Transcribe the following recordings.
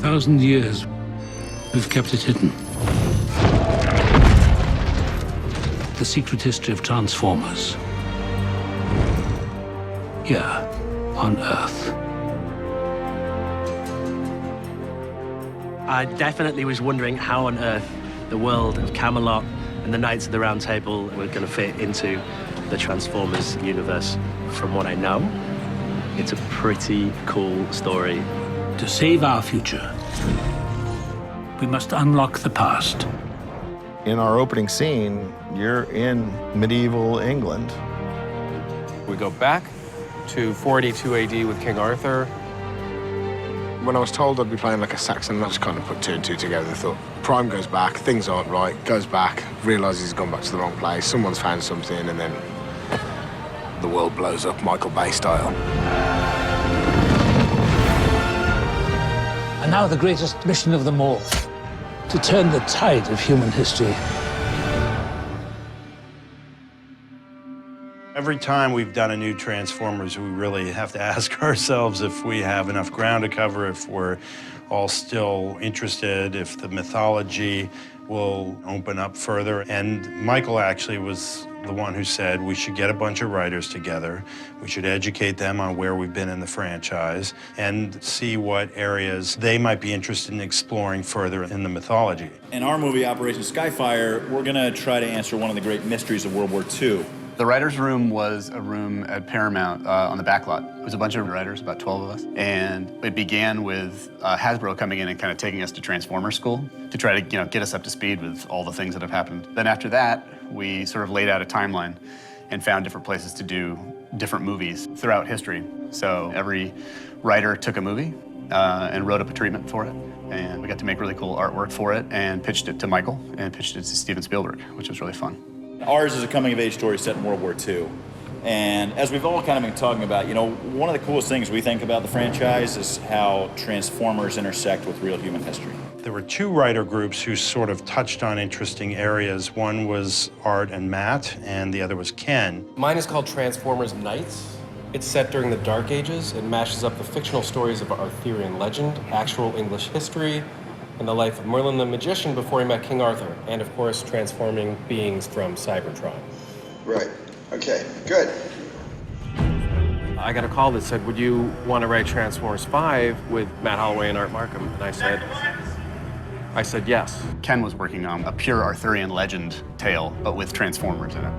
1,000 years, we've kept it hidden. The secret history of Transformers. Here, on Earth. I definitely was wondering how on earth the world of Camelot and the Knights of the Round Table were going to fit into the Transformers universe. From what I know, it's a pretty cool story. To save our future, we must unlock the past. In our opening scene, you're in medieval England. We go back to 482 AD with King Arthur. When I was told I'd be playing like a Saxon, I just kind of put two and two together and thought, Prime goes back, things aren't right, goes back, realises he's gone back to the wrong place, someone's found something, and then the world blows up Michael Bay style. And now the greatest mission of them all, to turn the tide of human history. Every time we've done a new Transformers, we really have to ask ourselves if we have enough ground to cover, if we're all still interested, if the mythology will open up further. And Michael actually was the one who said we should get a bunch of writers together, we should educate them on where we've been in the franchise, and see what areas they might be interested in exploring further in the mythology. In our movie, Operation Skyfire, we're gonna try to answer one of the great mysteries of World War II. The writer's room was a room at Paramount on the back lot. It was a bunch of writers, about 12 of us. And it began with Hasbro coming in and kind of taking us to Transformers school to try to get us up to speed with all the things that have happened. Then after that, we sort of laid out a timeline and found different places to do different movies throughout history. So every writer took a movie and wrote up a treatment for it. And we got to make really cool artwork for it and pitched it to Michael and pitched it to Steven Spielberg, which was really fun. Ours is a coming-of-age story set in World War II. And as we've all kind of been talking about, one of the coolest things we think about the franchise is how Transformers intersect with real human history. There were two writer groups who sort of touched on interesting areas. One was Art and Matt, and the other was Ken. Mine is called Transformers Knights. It's set during the Dark Ages. It mashes up the fictional stories of Arthurian legend, actual English history, and the life of Merlin the Magician before he met King Arthur, and of course, transforming beings from Cybertron. Right, okay, good. I got a call that said, would you want to write Transformers 5 with Matt Holloway and Art Markham? And I said yes. Ken was working on a pure Arthurian legend tale, but with Transformers in it.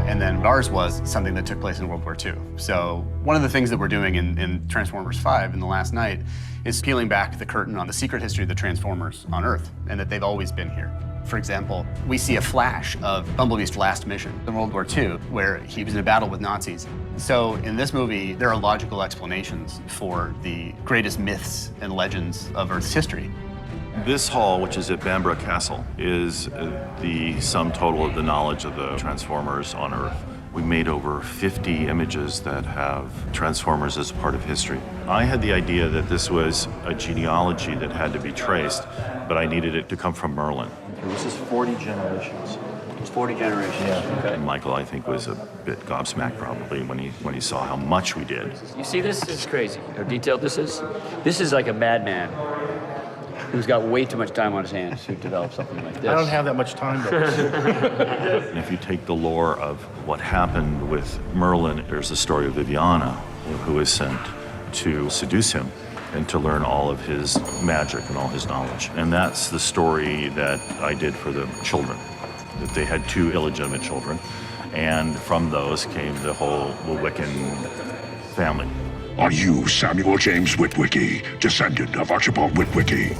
And then ours was something that took place in World War II. So one of the things that we're doing in Transformers 5 in the last night is peeling back the curtain on the secret history of the Transformers on Earth, and that they've always been here. For example, we see a flash of Bumblebee's last mission in World War II, where he was in a battle with Nazis. So in this movie, there are logical explanations for the greatest myths and legends of Earth's history. This hall, which is at Bamborough Castle, is the sum total of the knowledge of the Transformers on Earth. We made over 50 images that have Transformers as a part of history. I had the idea that this was a genealogy that had to be traced, but I needed it to come from Merlin. This is 40 generations. It's 40 generations. Yeah. Okay. And Michael, I think, was a bit gobsmacked probably when he saw how much we did. You see this? This is crazy. How detailed this is? This is like a madman who's got way too much time on his hands to develop something like this. I don't have that much time, though. And if you take the lore of what happened with Merlin, there's the story of Viviana, who was sent to seduce him and to learn all of his magic and all his knowledge. And that's the story that I did for the children, that they had two illegitimate children, and from those came the whole Wiccan family. Are you Samuel James Witwicky, descendant of Archibald Witwicky?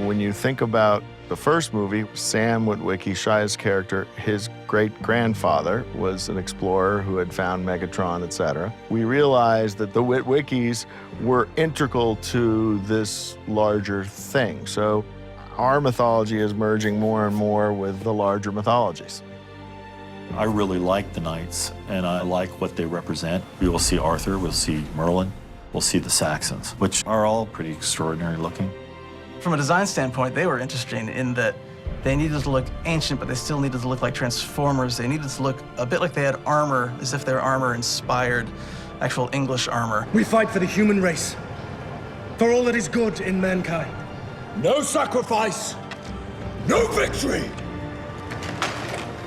When you think about the first movie, Sam Witwicky, Shia's character, his great-grandfather was an explorer who had found Megatron, etc. We realized that the Witwickies were integral to this larger thing. So our mythology is merging more and more with the larger mythologies. I really like the Knights, and I like what they represent. We will see Arthur, we'll see Merlin, we'll see the Saxons, which are all pretty extraordinary looking. From a design standpoint, they were interesting in that they needed to look ancient, but they still needed to look like Transformers. They needed to look a bit like they had armor, as if their armor inspired actual English armor. We fight for the human race, for all that is good in mankind. No sacrifice, no victory!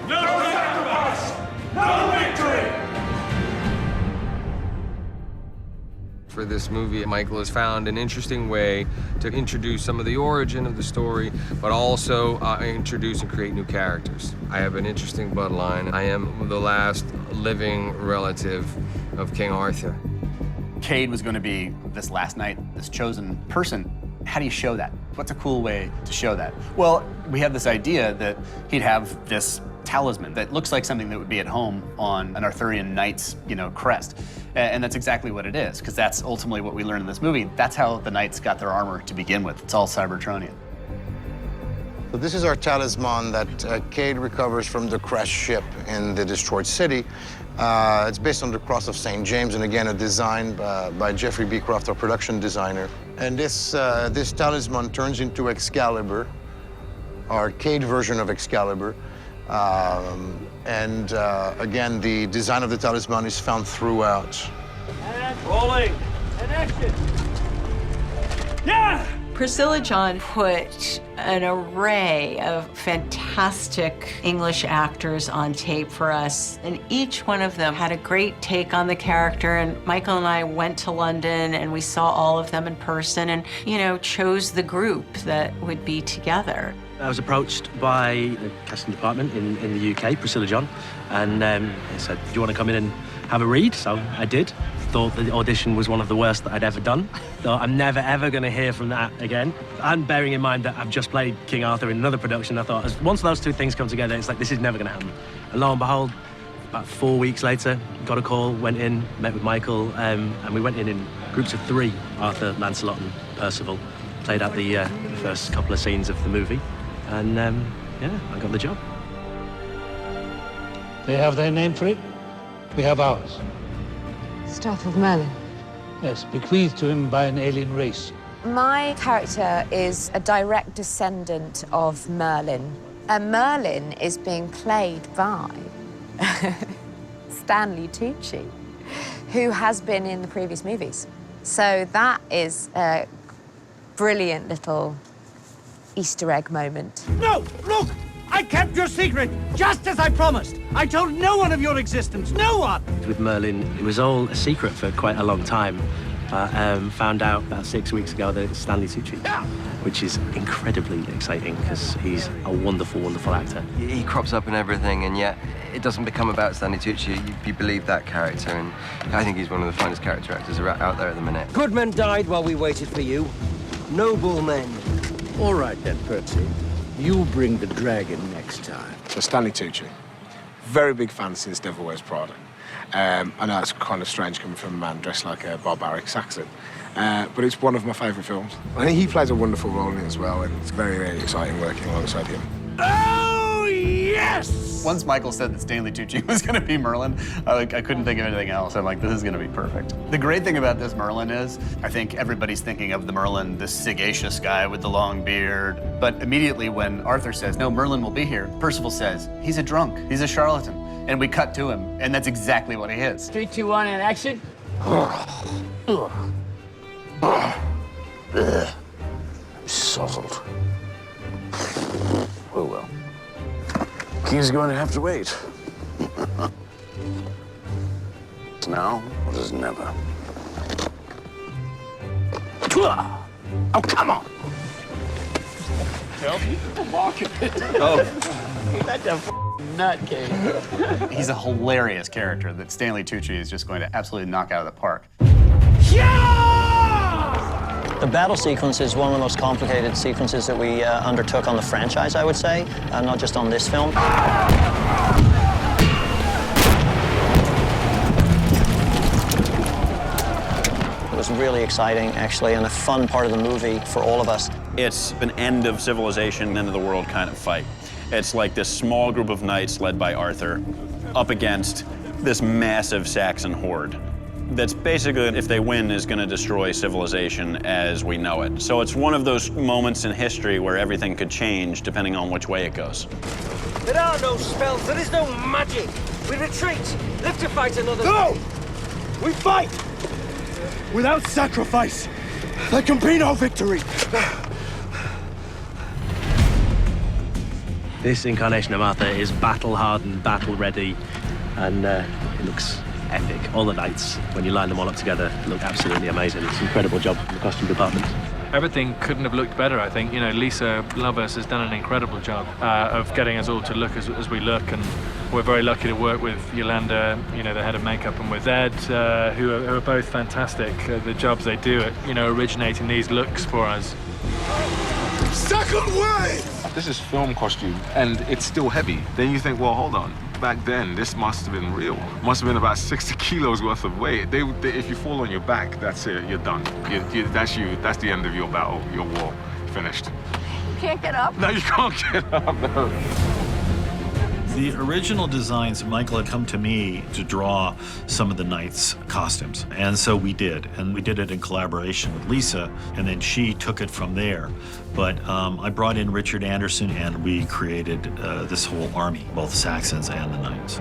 No sacrifice, no victory! For this movie, Michael has found an interesting way to introduce some of the origin of the story, but also introduce and create new characters. I have an interesting bloodline. I am the last living relative of King Arthur. Cade was going to be this last knight, this chosen person. How do you show that? What's a cool way to show that? Well, we have this idea that he'd have this talisman that looks like something that would be at home on an Arthurian knight's, crest. And that's exactly what it is, because that's ultimately what we learn in this movie. That's how the knights got their armor to begin with. It's all Cybertronian. So this is our talisman that Cade recovers from the crashed ship in the destroyed city. It's based on the cross of St. James, and again, a design by Jeffrey Beecroft, our production designer. And this talisman turns into Excalibur, our Cade version of Excalibur. Again, the design of the talisman is found throughout. And rolling, and action. Yeah! Priscilla John put an array of fantastic English actors on tape for us, and each one of them had a great take on the character. And Michael and I went to London and we saw all of them in person and, chose the group that would be together. I was approached by the casting department in the UK, Priscilla John, and they said, do you want to come in and have a read? So I did. Thought the audition was one of the worst that I'd ever done. Thought I'm never, ever going to hear from that again. And bearing in mind that I've just played King Arthur in another production, I thought, once those two things come together, it's like, this is never going to happen. And lo and behold, about 4 weeks later, got a call, went in, met with Michael, and we went in groups of 3, Arthur, Lancelot, and Percival. Played out the first couple of scenes of the movie. And, yeah, I got the job. They have their name for it. We have ours. Staff of Merlin. Yes, bequeathed to him by an alien race. My character is a direct descendant of Merlin. And Merlin is being played by Stanley Tucci, who has been in the previous movies. So that is a brilliant little Easter egg moment. No! Look! I kept your secret, just as I promised. I told no one of your existence, no one! With Merlin, it was all a secret for quite a long time. Found out about 6 weeks ago that it's Stanley Tucci, which is incredibly exciting because he's a wonderful, wonderful actor. He crops up in everything, and yet it doesn't become about Stanley Tucci. You believe that character, and I think he's one of the finest character actors out there at the minute. Good men died while we waited for you. Noble men. All right then, Percy. You bring the dragon next time. So Stanley Tucci, very big fan since Devil Wears Prada. I know it's kind of strange coming from a man dressed like a barbaric Saxon, but it's one of my favourite films. I think he plays a wonderful role in it as well, and it's very, very exciting working alongside him. Oh, yes! Once Michael said that Stanley Tucci was going to be Merlin, I couldn't think of anything else. I'm like, this is going to be perfect. The great thing about this Merlin is, I think everybody's thinking of the Merlin, this sagacious guy with the long beard. But immediately when Arthur says, no, Merlin will be here, Percival says, he's a drunk, he's a charlatan. And we cut to him, and that's exactly what he is. 3, 2, 1, and action. Sozzled. Oh well. King's going to have to wait. Now, or is never? Oh, come on! That's a nutcase. He's a hilarious character that Stanley Tucci is just going to absolutely knock out of the park. The battle sequence is one of the most complicated sequences that we undertook on the franchise, I would say, not just on this film. It was really exciting, actually, and a fun part of the movie for all of us. It's an end of civilization, end of the world kind of fight. It's like this small group of knights led by Arthur up against this massive Saxon horde. That's basically, if they win, is going to destroy civilization as we know it. So it's one of those moments in history where everything could change depending on which way it goes. There are no spells, there is no magic. We retreat, live to fight another No! We fight! Without sacrifice, there can be no victory! This incarnation of Arthur is battle-hardened, battle-ready, and it looks epic. All the knights, when you line them all up together, look absolutely amazing. It's an incredible job from the costume department. Everything couldn't have looked better, I think. You know, Lisa Lovers has done an incredible job of getting us all to look as we look, and we're very lucky to work with Yolanda, you know, the head of makeup, and with Ed, who are both fantastic. The jobs they do at, you know, originating these looks for us. Second wave! This is film costume, and it's still heavy. Then you think, well, hold on. Back then, this must have been real. Must have been about 60 kilos worth of weight. If you fall on your back, that's it. You're done. That's you. That's the end of your battle, your war. Finished. You can't get up? No, you can't get up, no. The original designs, Michael had come to me to draw some of the knights' costumes. And so we did. And we did it in collaboration with Lisa, and then she took it from there. But I brought in Richard Anderson, and we created this whole army, both Saxons and the knights.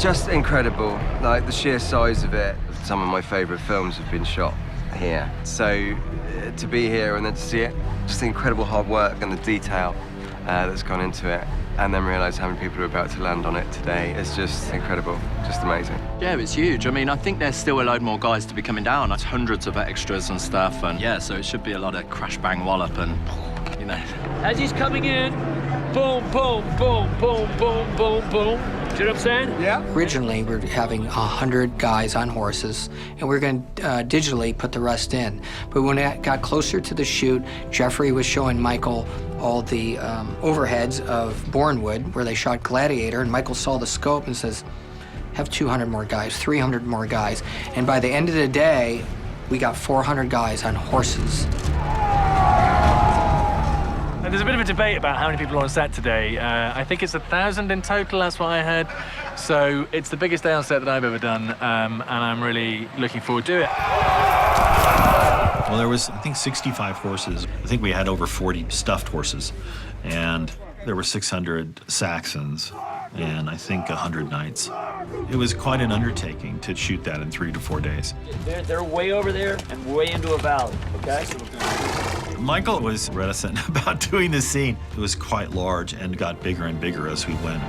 Just incredible. Like, the sheer size of it. Some of my favorite films have been shot here. So to be here and then to see it, just the incredible hard work and the detail that's gone into it, and then realize how many people are about to land on it today. It's just incredible, just amazing. Yeah, it's huge. I mean, I think there's still a load more guys to be coming down. It's hundreds of extras and stuff, and yeah, so it should be a lot of crash, bang, wallop, and, you know. As he's coming in, boom, boom, boom, boom, boom, boom, boom. Do you know what I'm saying? Yeah. Originally, we were having 100 guys on horses, and we were going to digitally put the rest in. But when it got closer to the shoot, Jeffrey was showing Michael all the overheads of Bournewood, where they shot Gladiator, and Michael saw the scope and says, have 200 more guys, 300 more guys. And by the end of the day, we got 400 guys on horses. There's a bit of a debate about how many people are on set today. I think it's 1,000 in total, that's what I heard. So it's the biggest day on set that I've ever done, and I'm really looking forward to it. Well, there was, I think, 65 horses. I think we had over 40 stuffed horses, and there were 600 Saxons, and I think 100 knights. It was quite an undertaking to shoot that in 3 to 4 days. They're way over there and way into a valley, okay? Michael was reticent about doing this scene. It was quite large and got bigger and bigger as we went.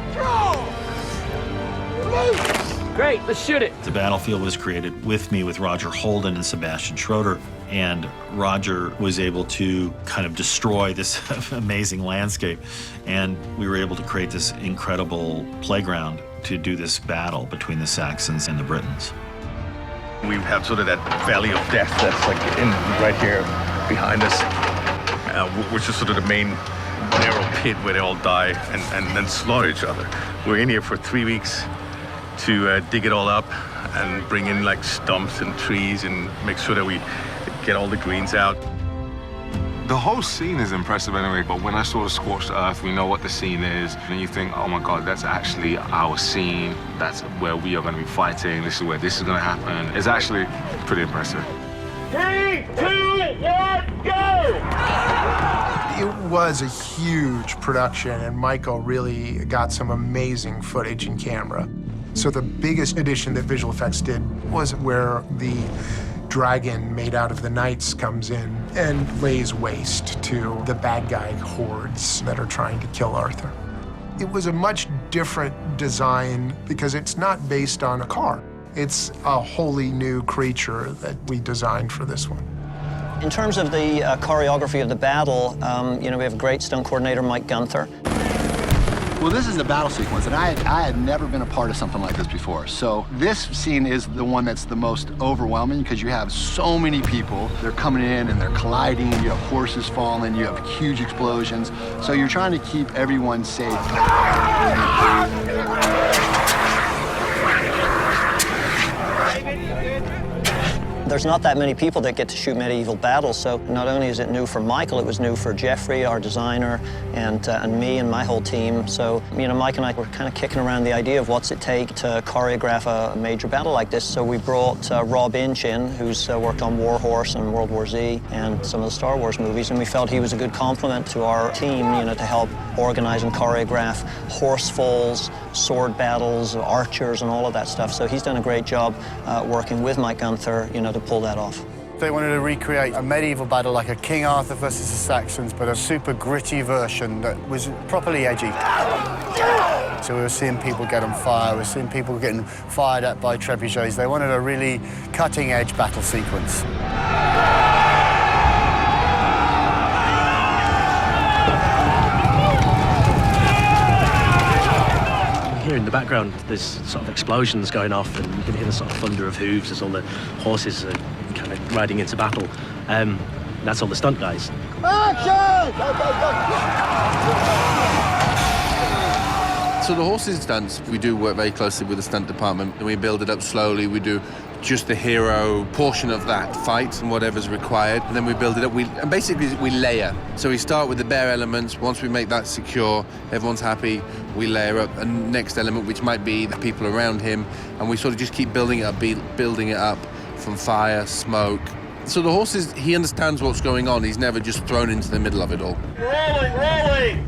Great, let's shoot it. The battlefield was created with me, with Roger Holden and Sebastian Schroeder, and Roger was able to kind of destroy this amazing landscape, and we were able to create this incredible playground to do this battle between the Saxons and the Britons. We have sort of that valley of death that's like right here behind us, which is sort of the main narrow pit where they all die and then slaughter each other. We're in here for 3 weeks to dig it all up and bring in like stumps and trees and make sure that we get all the greens out. The whole scene is impressive anyway, but when I saw the scorched earth, we know what the scene is, and you think, oh my God, that's actually our scene. That's where we are going to be fighting. This is where this is going to happen. It's actually pretty impressive. 3, 2, 1, go! It was a huge production, and Michael really got some amazing footage in camera. So the biggest addition that visual effects did was where the dragon made out of the knights comes in and lays waste to the bad guy hordes that are trying to kill Arthur. It was a much different design because it's not based on a car. It's a wholly new creature that we designed for this one. In terms of the choreography of the battle, you know, we have a great stunt coordinator, Mike Gunther. Well, this is the battle sequence, and I had never been a part of something like this before. So this scene is the one that's the most overwhelming because you have so many people. They're coming in and they're colliding, you have horses falling, you have huge explosions. So you're trying to keep everyone safe. There's not that many people that get to shoot medieval battles, so not only is it new for Michael, it was new for Jeffrey, our designer, and me and my whole team. So, you know, Mike and I were kind of kicking around the idea of what's it take to choreograph a major battle like this. So we brought Rob Inch in, who's worked on War Horse and World War Z and some of the Star Wars movies, and we felt he was a good complement to our team, you know, to help organize and choreograph horse falls, sword battles, archers, and all of that stuff. So he's done a great job working with Mike Gunther, you know, to pull that off. They wanted to recreate a medieval battle like a King Arthur versus the Saxons, but a super gritty version that was properly edgy. So we were seeing people get on fire, we were seeing people getting fired at by trebuchets. They wanted a really cutting-edge battle sequence. Here in the background, there's sort of explosions going off, and you can hear the sort of thunder of hooves as all the horses are kind of riding into battle. That's all the stunt guys. So the horses stunts, we do work very closely with the stunt department, and we build it up slowly. We do just the hero portion of that fight and whatever's required, and then we build it up. And basically we layer. So we start with the bare elements. Once we make that secure, everyone's happy, we layer up a next element, which might be the people around him, and we sort of just keep building it up from fire, smoke. So the horses, he understands what's going on. He's never just thrown into the middle of it all. Rolling!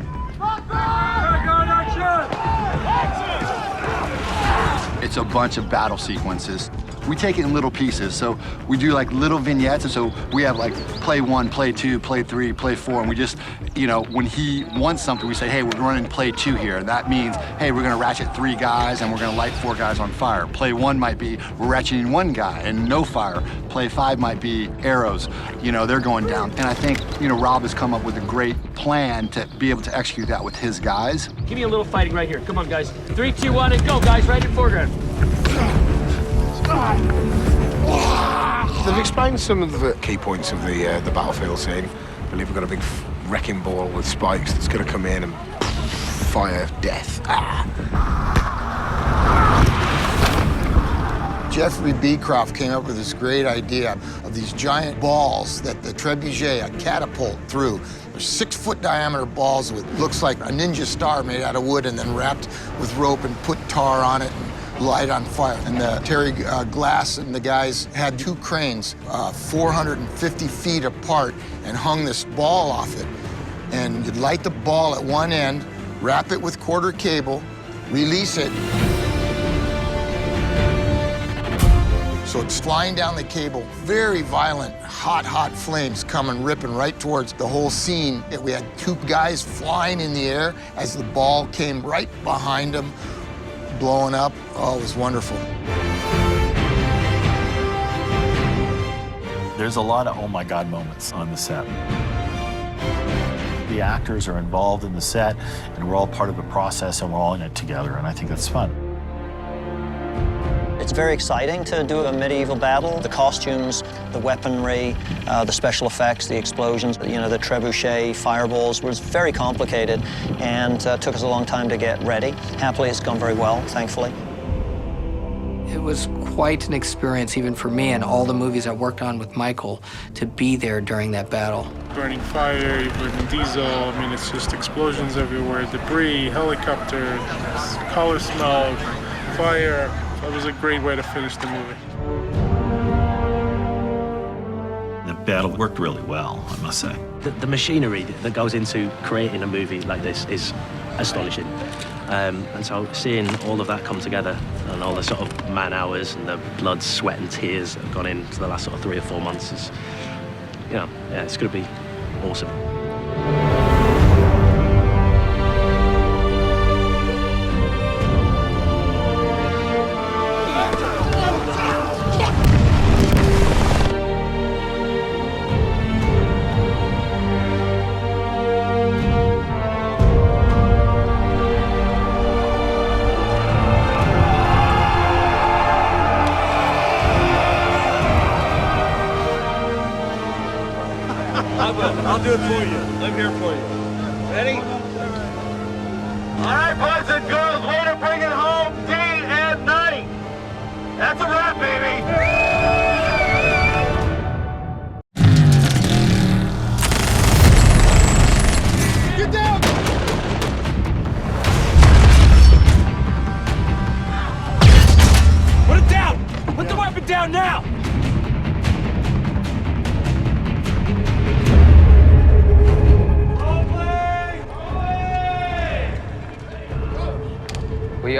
It's a bunch of battle sequences. We take it in little pieces, so we do like little vignettes, and so we have like play 1, play 2, play 3, play 4, and we just, you know, when he wants something, we say, hey, we're running play 2 here, and that means, hey, we're gonna ratchet 3 guys, and we're gonna light 4 guys on fire. Play 1 might be, we're ratcheting 1 guy and no fire. Play 5 might be arrows, you know, they're going down. And I think, you know, Rob has come up with a great plan to be able to execute that with his guys. Give me a little fighting right here. Come on, guys. 3, 2, 1, and go, guys, right in foreground. They've explained some of the key points of the battlefield scene. I believe we've got a big wrecking ball with spikes that's going to come in and fire death. Jeffrey Beecroft came up with this great idea of these giant balls that the trebuchet, a catapult, through. They're 6-foot diameter balls with looks like a ninja star made out of wood and then wrapped with rope and put tar on it and light on fire. And Terry Glass and the guys had 2 cranes 450 feet apart and hung this ball off it. And you'd light the ball at one end, wrap it with quarter cable, release it. So it's flying down the cable, very violent, hot flames coming, ripping right towards the whole scene. We had 2 guys flying in the air as the ball came right behind them, blowing up. Oh, it was wonderful. There's a lot of oh my God moments on the set. The actors are involved in the set, and we're all part of a process, and we're all in it together, and I think that's fun. It's very exciting to do a medieval battle. The costumes, the weaponry, the special effects, the explosions, you know, the trebuchet, fireballs was very complicated and took us a long time to get ready. Happily, it's gone very well, thankfully. It was quite an experience, even for me and all the movies I worked on with Michael, to be there during that battle. Burning fire, you're burning diesel, I mean, it's just explosions everywhere, debris, helicopters, color smoke, fire. That was a great way to finish the movie. The battle worked really well, I must say. The machinery that goes into creating a movie like this is astonishing. And so seeing all of that come together and all the sort of man hours and the blood, sweat and tears that have gone into the last sort of 3 or 4 months is, you know, yeah, it's going to be awesome. I'll do it for you. I'm here for you. Ready? All right, boys and girls, way to bring it home day and night. That's a wrap, baby.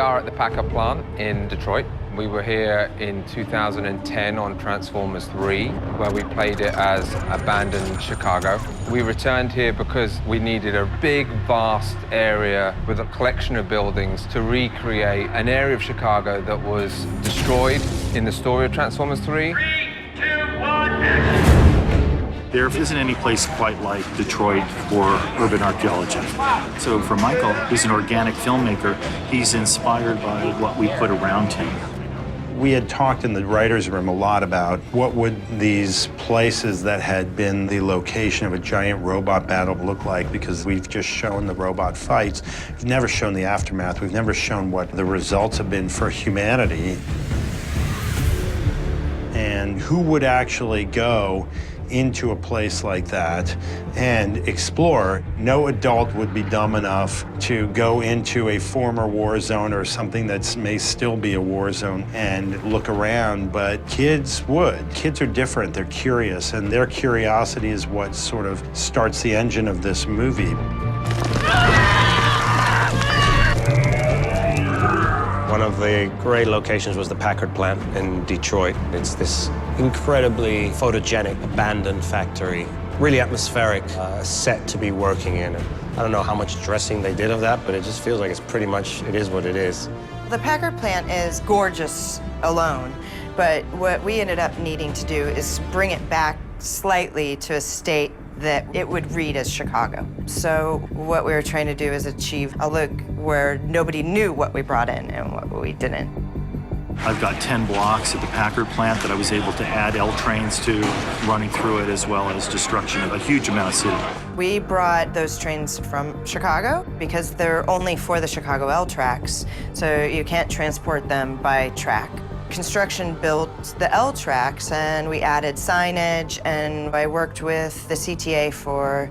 are at the Packer plant in Detroit. We were here in 2010 on Transformers 3, where we played it as abandoned Chicago. We returned here because we needed a big, vast area with a collection of buildings to recreate an area of Chicago that was destroyed in the story of Transformers 3. 3, 2, 1, There isn't any place quite like Detroit for urban archaeology. So for Michael, who's an organic filmmaker, he's inspired by what we put around him. We had talked in the writer's room a lot about what would these places that had been the location of a giant robot battle look like, because we've just shown the robot fights. We've never shown the aftermath. We've never shown what the results have been for humanity. And who would actually go into a place like that and explore? No adult would be dumb enough to go into a former war zone or something that may still be a war zone and look around, but kids would. Kids are different, they're curious, and their curiosity is what sort of starts the engine of this movie. One of the great locations was the Packard plant in Detroit. It's this incredibly photogenic, abandoned factory, really atmospheric set to be working in. And I don't know how much dressing they did of that, but it just feels like it's pretty much, it is what it is. The Packard plant is gorgeous alone, but what we ended up needing to do is bring it back slightly to a state that it would read as Chicago. So what we were trying to do is achieve a look where nobody knew what we brought in and what we didn't. I've got 10 blocks at the Packard plant that I was able to add L trains to, running through it, as well as destruction of a huge amount of city. We brought those trains from Chicago because they're only for the Chicago L tracks, so you can't transport them by track. Construction built the L tracks, and we added signage, and I worked with the CTA for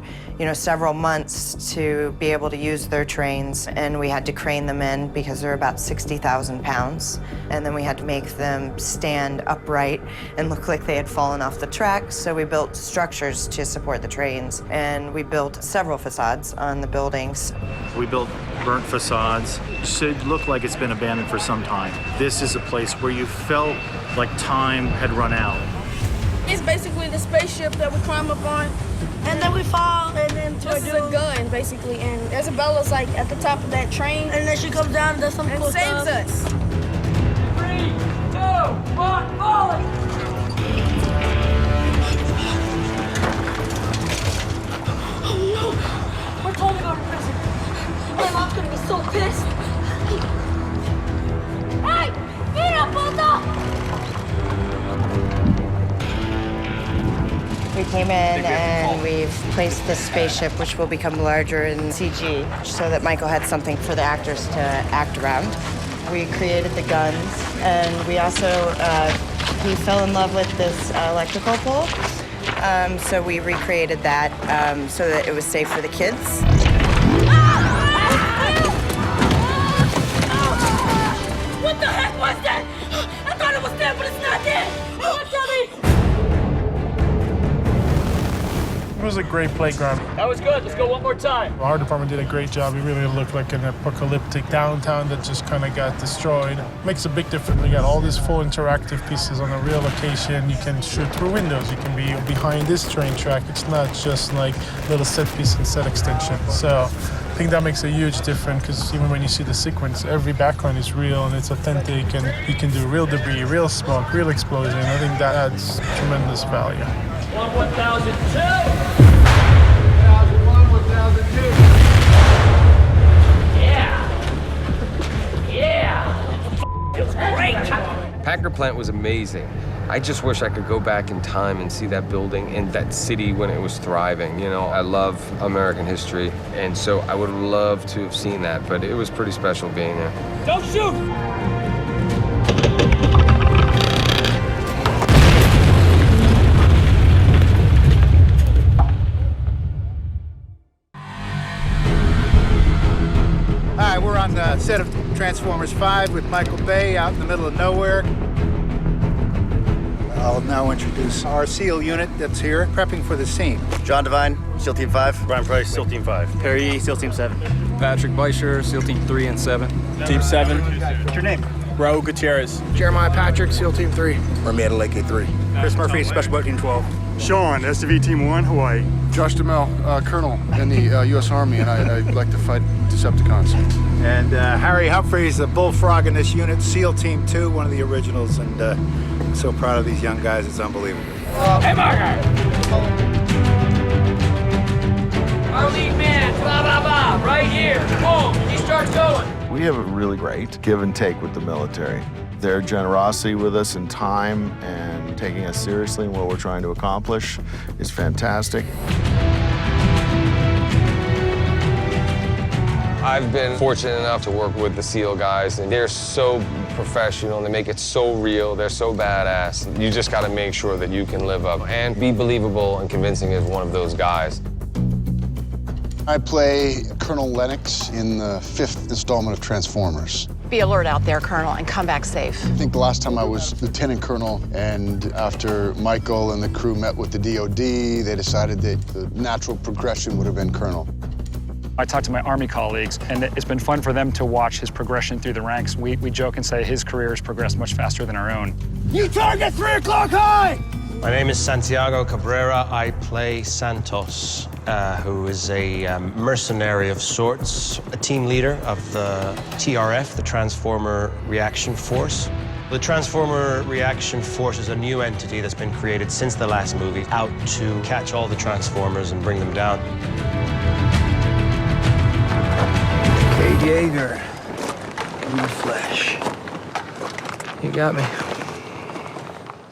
several months to be able to use their trains, and we had to crane them in because they're about 60,000 pounds, and then we had to make them stand upright and look like they had fallen off the tracks. So we built structures to support the trains, and we built several facades on the buildings. We built burnt facades. It should look like it's been abandoned for some time. This is a place where you felt like time had run out. It's basically the spaceship that we climb up on, and then we fall, and then this is a gun, basically, and Isabella's like at the top of that train, and then she comes down and does something cool stuff. And saves us. 3, 2, 1, falling! Oh no, we're totally going to prison. My mom's gonna be so pissed. Hey, get up, Bulldog! We came in and we've placed this spaceship, which will become larger in CG, so that Michael had something for the actors to act around. We created the guns, and we also, he fell in love with this electrical pole, so we recreated that so that it was safe for the kids. What the heck was that? I thought it was dead, but it's not dead. Oh, tell me. It was a great playground. That was good. Let's go one more time. Our department did a great job. It really looked like an apocalyptic downtown that just kind of got destroyed. Makes a big difference. We got all these full interactive pieces on a real location. You can shoot through windows. You can be behind this train track. It's not just like little set piece and set extension. So I think that makes a huge difference, because even when you see the sequence, every background is real and it's authentic, and you can do real debris, real smoke, real explosion. I think that adds tremendous value. 1002. Packard plant was amazing. I just wish I could go back in time and see that building and that city when it was thriving. I love American history, and so I would love to have seen that, but it was pretty special being there. Don't shoot! Hi, we're on the set of Transformers 5 with Michael Bay out in the middle of nowhere. I'll now introduce our SEAL unit that's here, prepping for the scene. John Devine, SEAL Team 5. Brian Price, SEAL Team 5. Perry, SEAL Team 7. Patrick Beischer, SEAL Team 3 and 7. Team 7. What's your name? Raul Gutierrez. Jeremiah Patrick, SEAL Team 3. Romeo Lake 3. Chris Murphy, Special Boat Team 12. Sean, SDV Team 1, Hawaii. Josh DeMille, Colonel in the U.S. Army, and I like to fight Decepticons. And Harry Humphreys, the bullfrog in this unit, SEAL Team 2, one of the originals, and I'm so proud of these young guys, it's unbelievable. Hey, Margaret! Our lead man, blah, blah, blah, right here. Boom, he starts going. We have a really great give and take with the military. Their generosity with us in time and taking us seriously in what we're trying to accomplish is fantastic. I've been fortunate enough to work with the SEAL guys, and they're so professional, and they make it so real, they're so badass. You just gotta make sure that you can live up and be believable and convincing as one of those guys. I play Colonel Lennox in the 5th installment of Transformers. Be alert out there, Colonel, and come back safe. I think the last time I was Lieutenant Colonel, and after Michael and the crew met with the DOD, they decided that the natural progression would have been Colonel. I talked to my Army colleagues, and it's been fun for them to watch his progression through the ranks. We joke and say his career has progressed much faster than our own. New target 3 o'clock high! My name is Santiago Cabrera. I play Santos, who is a mercenary of sorts, a team leader of the TRF, the Transformer Reaction Force. The Transformer Reaction Force is a new entity that's been created since the last movie, out to catch all the Transformers and bring them down. Cade Yeager, in the flesh. You got me.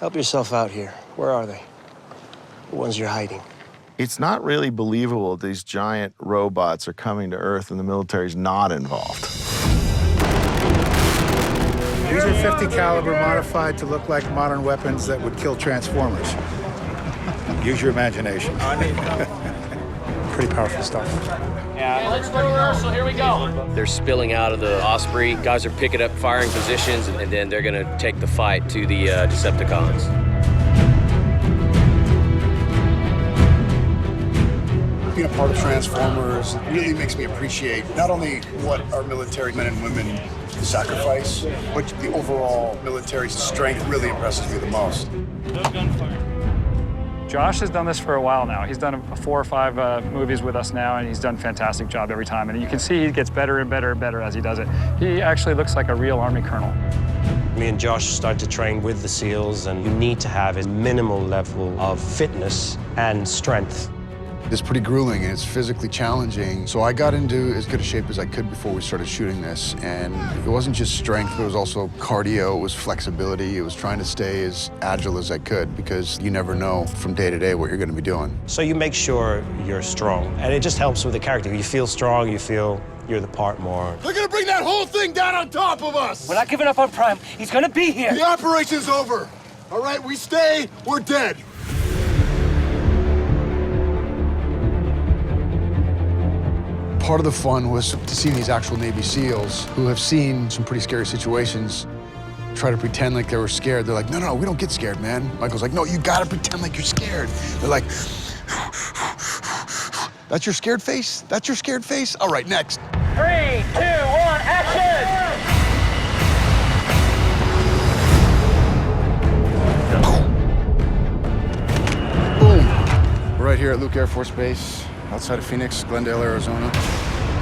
Help yourself out here. Where are they? The ones you're hiding. It's not really believable these giant robots are coming to Earth and the military's not involved. These are 50 caliber modified to look like modern weapons that would kill Transformers. Use your imagination. Pretty powerful stuff. Yeah, let's go rehearsal, here we go. They're spilling out of the Osprey. Guys are picking up firing positions, and then they're gonna take the fight to the Decepticons. Being a part of Transformers really makes me appreciate not only what our military men and women sacrifice, but the overall military strength really impresses me the most. No gunfire. Josh has done this for a while now. He's done 4 or 5 movies with us now, and he's done a fantastic job every time. And you can see he gets better and better and better as he does it. He actually looks like a real Army colonel. Me and Josh started to train with the SEALs, and you need to have a minimal level of fitness and strength. It's pretty grueling and it's physically challenging. So I got into as good a shape as I could before we started shooting this. And it wasn't just strength, but it was also cardio, it was flexibility, it was trying to stay as agile as I could because you never know from day to day what you're gonna be doing. So you make sure you're strong, and it just helps with the character. You feel strong, you feel you're the part more. They're gonna bring that whole thing down on top of us! We're not giving up on Prime. He's gonna be here. The operation's over. All right, we stay, we're dead. Part of the fun was to see these actual Navy SEALs who have seen some pretty scary situations try to pretend like they were scared. They're like, no, we don't get scared, man. Michael's like, no, you gotta pretend like you're scared. They're like, that's your scared face? That's your scared face? All right, next. 3, 2, 1, action! Boom. We're right here at Luke Air Force Base, outside of Phoenix, Glendale, Arizona.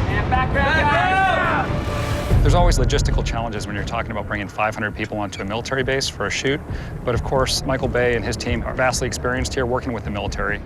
And background, guys! There's always logistical challenges when you're talking about bringing 500 people onto a military base for a shoot. But of course, Michael Bay and his team are vastly experienced here working with the military.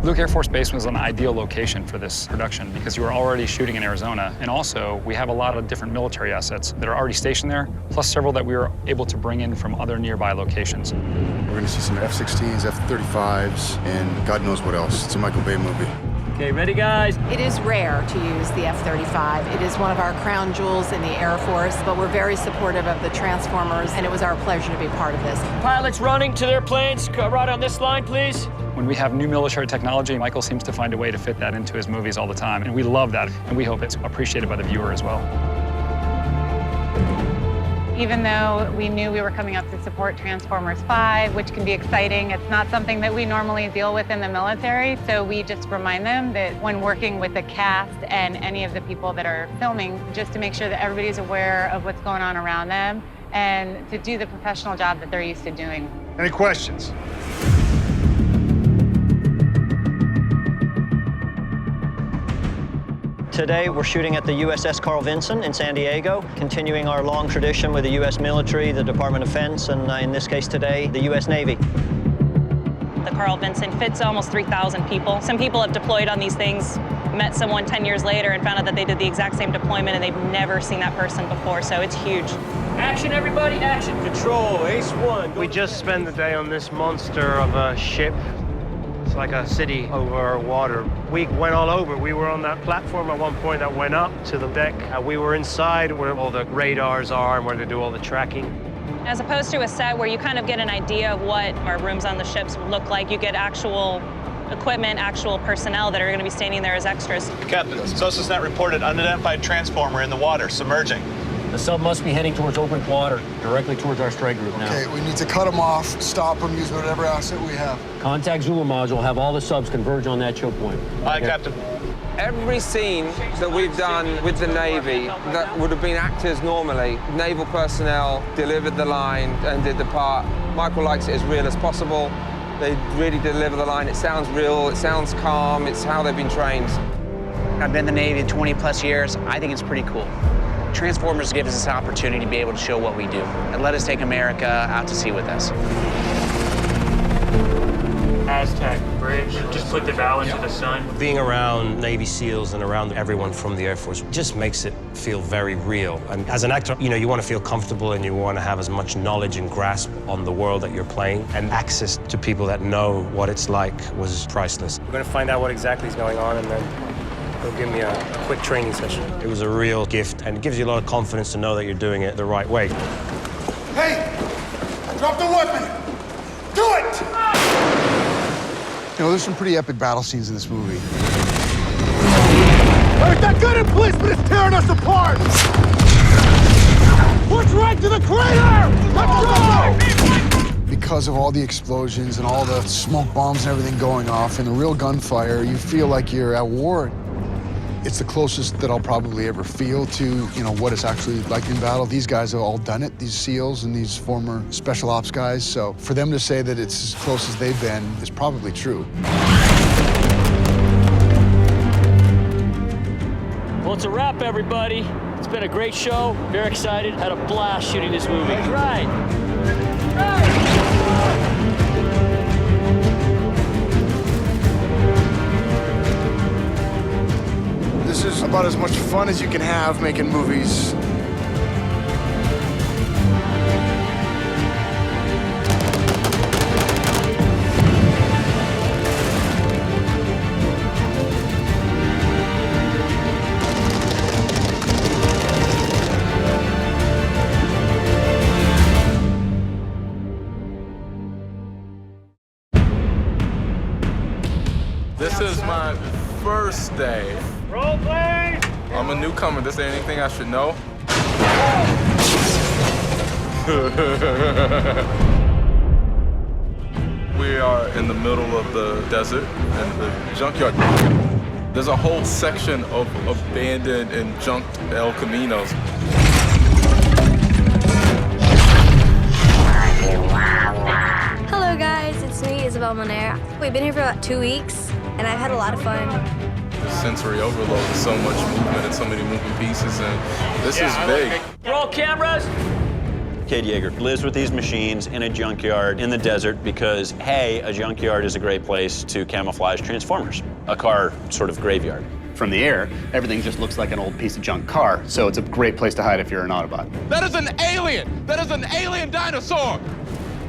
Luke Air Force Base was an ideal location for this production because you were already shooting in Arizona. And also, we have a lot of different military assets that are already stationed there, plus several that we were able to bring in from other nearby locations. We're gonna see some F-16s, F-35s, and God knows what else. It's a Michael Bay movie. Okay, ready, guys? It is rare to use the F-35. It is one of our crown jewels in the Air Force, but we're very supportive of the Transformers, and it was our pleasure to be part of this. Pilots running to their planes, right on this line, please. When we have new military technology, Michael seems to find a way to fit that into his movies all the time, and we love that, and we hope it's appreciated by the viewer as well. Even though we knew we were coming up to support Transformers 5, which can be exciting, it's not something that we normally deal with in the military. So we just remind them that when working with the cast and any of the people that are filming, just to make sure that everybody's aware of what's going on around them and to do the professional job that they're used to doing. Any questions? Today, we're shooting at the USS Carl Vinson in San Diego, continuing our long tradition with the U.S. military, the Department of Defense, and in this case today, the U.S. Navy. The Carl Vinson fits almost 3,000 people. Some people have deployed on these things, met someone 10 years later and found out that they did the exact same deployment and they've never seen that person before, so it's huge. Action, everybody, action. Control, Ace 1. We just spent the day on this monster of a ship. It's like a city over water. We went all over. We were on that platform at one point that went up to the deck. We were inside where all the radars are and where they do all the tracking. As opposed to a set where you kind of get an idea of what our rooms on the ships would look like, you get actual equipment, actual personnel that are going to be standing there as extras. Captain, SOSUSnet reported unidentified transformer in the water, submerging. The sub must be heading towards open water, directly towards our strike group now. Okay, we need to cut them off, stop them, use whatever asset we have. Contact Zulu module, have all the subs converge on that choke point. Aye, Captain. Every scene that we've done with the Navy that would have been actors normally, naval personnel delivered the line and did the part. Michael likes it as real as possible. They really deliver the line. It sounds real, it sounds calm, it's how they've been trained. I've been in the Navy 20+ years. I think it's pretty cool. Transformers gives us an opportunity to be able to show what we do and let us take America out to sea with us. Aztec bridge, just put the bow into the sun. Being around Navy SEALs and around everyone from the Air Force just makes it feel very real. And as an actor, you know, you want to feel comfortable and you want to have as much knowledge and grasp on the world that you're playing. And access to people that know what it's like was priceless. We're going to find out what exactly is going on and then they'll give me a quick training session. It was a real gift and it gives you a lot of confidence to know that you're doing it the right way. Hey! Drop the weapon! Do it! You know, there's some pretty epic battle scenes in this movie. We've got good in place, but it's tearing us apart! Push right to the crater! Let's go! Because of all the explosions and all the smoke bombs and everything going off and the real gunfire, you feel like you're at war. It's the closest that I'll probably ever feel to, you know, what it's actually like in battle. These guys have all done it, these SEALs and these former special ops guys. So for them to say that it's as close as they've been is probably true. Well, it's a wrap, everybody. It's been a great show. Very excited. Had a blast shooting this movie. That's right. This is about as much fun as you can have making movies. This is my first day. Roll, please! I'm a newcomer. Is there anything I should know? We are in the middle of the desert and the junkyard. There's a whole section of abandoned and junked El Caminos. Hello guys, it's me, Isabel Monera. We've been here for about 2 weeks, and I've had a lot of fun. The sensory overload, so much movement and so many moving pieces, and this is big. Roll cameras. Cade Yeager lives with these machines in a junkyard in the desert because, hey, a junkyard is a great place to camouflage Transformers, a car sort of graveyard. From the air, everything just looks like an old piece of junk car, so it's a great place to hide if you're an Autobot. That is an alien! That is an alien dinosaur!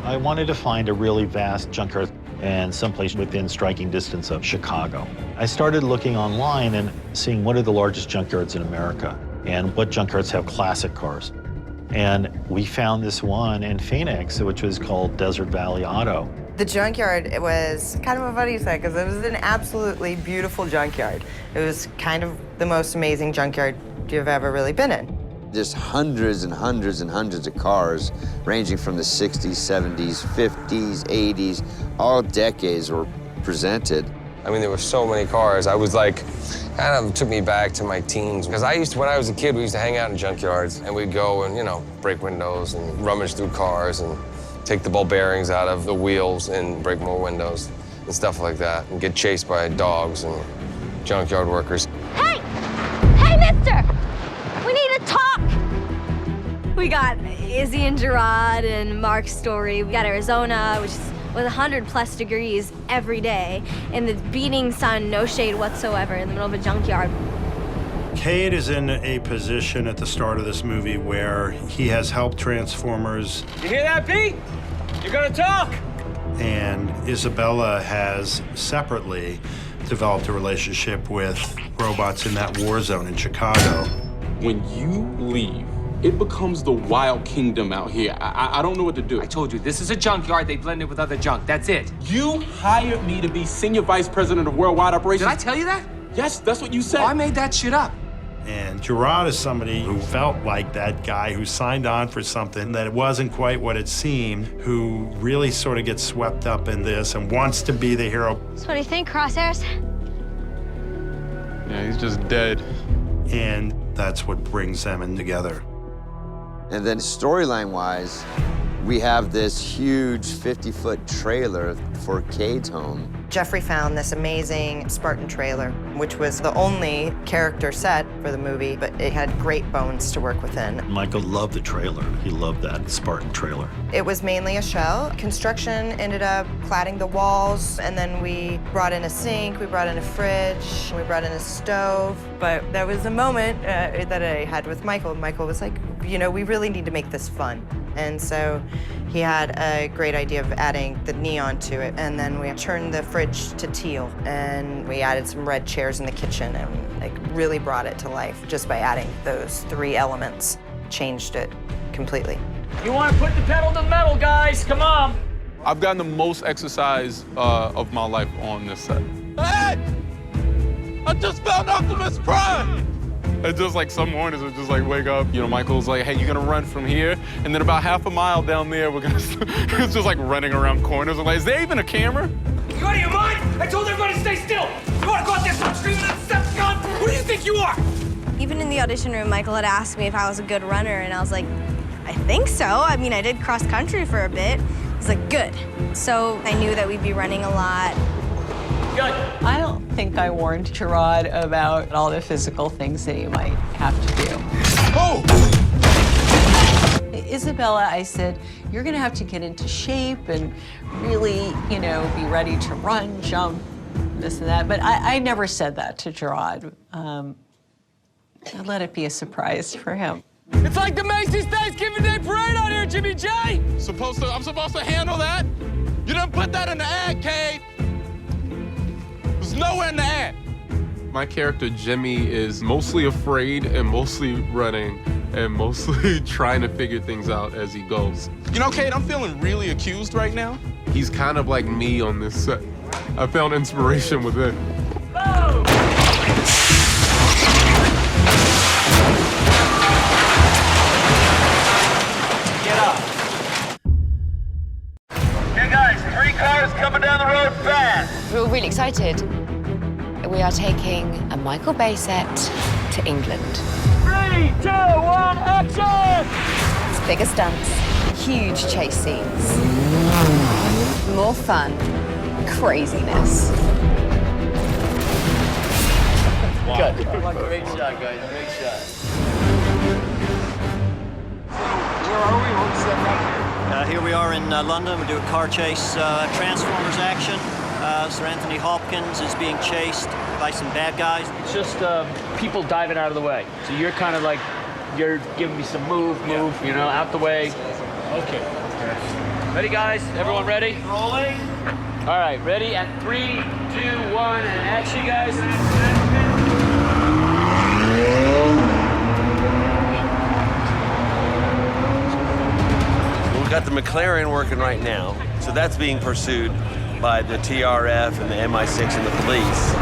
I wanted to find a really vast junkyard and someplace within striking distance of Chicago. I started looking online and seeing what are the largest junkyards in America and what junkyards have classic cars. And we found this one in Phoenix, which was called Desert Valley Auto. The junkyard, it was kind of a funny sight because it was an absolutely beautiful junkyard. It was kind of the most amazing junkyard you've ever really been in. Just hundreds and hundreds and hundreds of cars, ranging from the 60s, 70s, 50s, 80s, all decades were presented. I mean, there were so many cars. I was like, kind of took me back to my teens. Because when I was a kid, we used to hang out in junkyards, and we'd go and, you know, break windows and rummage through cars and take the ball bearings out of the wheels and break more windows and stuff like that, and get chased by dogs and junkyard workers. Hey! Hey, mister! We need to talk! We got Izzy and Gerard and Mark's story. We got Arizona, which was 100+ degrees every day, in the beating sun, no shade whatsoever, in the middle of a junkyard. Cade is in a position at the start of this movie where he has helped Transformers. You hear that, Pete? You're gonna talk! And Isabella has separately developed a relationship with robots in that war zone in Chicago. When you leave, it becomes the wild kingdom out here. I don't know what to do. I told you, this is a junkyard. They blend it with other junk. That's it. You hired me to be Senior Vice President of Worldwide Operations. Did I tell you that? Yes, that's what you said. Oh, I made that shit up. And Gerard is somebody who felt like that guy who signed on for something that wasn't quite what it seemed, who really sort of gets swept up in this and wants to be the hero. So what do you think, Crosshairs? Yeah, he's just dead. And that's what brings them in together. And then storyline-wise, we have this huge 50-foot trailer for Cade's home. Jeffrey found this amazing Spartan trailer, which was the only character set for the movie, but it had great bones to work within. Michael loved the trailer. He loved that Spartan trailer. It was mainly a shell. Construction ended up cladding the walls, and then we brought in a sink, we brought in a fridge, we brought in a stove. But there was a moment that I had with Michael. Michael was like, you know, we really need to make this fun. And so he had a great idea of adding the neon to it. And then we turned the fridge to teal, and we added some red chairs in the kitchen, and like really brought it to life just by adding those 3 elements. Changed it completely. You want to put the pedal to the metal, guys? Come on. I've gotten the most exercise of my life on this set. Hey! I just found Optimus Prime! And just like some mornings, we just like wake up, you know, Michael's like, hey, you're gonna run from here, and then about half a mile down there, we're gonna, it's just like running around corners. I'm like, is there even a camera? You out of your mind? I told everybody to stay still. You want to go out there and start screaming at the Decepticon? Who do you think you are? Even in the audition room, Michael had asked me if I was a good runner, and I was like, I think so. I mean, I did cross country for a bit. He's like, good. So I knew that we'd be running a lot. Good. I don't think I warned Gerard about all the physical things that you might have to do. Oh! Isabella, I said, you're gonna have to get into shape and really, you know, be ready to run, jump, this and that. But I never said that to Gerard. I let it be a surprise for him. It's like the Macy's Thanksgiving Day Parade out here, Jimmy J. I'm supposed to handle that? You didn't put that in the ad, Cade. There's nowhere in the ad. My character, Jimmy, is mostly afraid and mostly running and mostly trying to figure things out as he goes. You know, Cade, I'm feeling really accused right now. He's kind of like me on this set. I found inspiration within. Oh! Get up. Hey guys, 3 cars coming down the road fast. We're all really excited. We are taking a Michael Bay set to England. 3, 2, 1, action! It's bigger stunts, huge chase scenes, more fun, craziness. Wow. Good. Great shot, guys. Great shot. Where are we? What's that? Here we are in London. We do a car chase, Transformers action. Sir Anthony Hopkins is being chased by some bad guys. It's just people diving out of the way. So you're kind of like, you're giving me some move, you know, out the way. Okay. Ready, guys? Everyone ready? Rolling. All right, ready? And 3, 2, 1, and action, guys. We've got the McLaren working right now, so that's being pursued by the TRF and the MI6 and the police.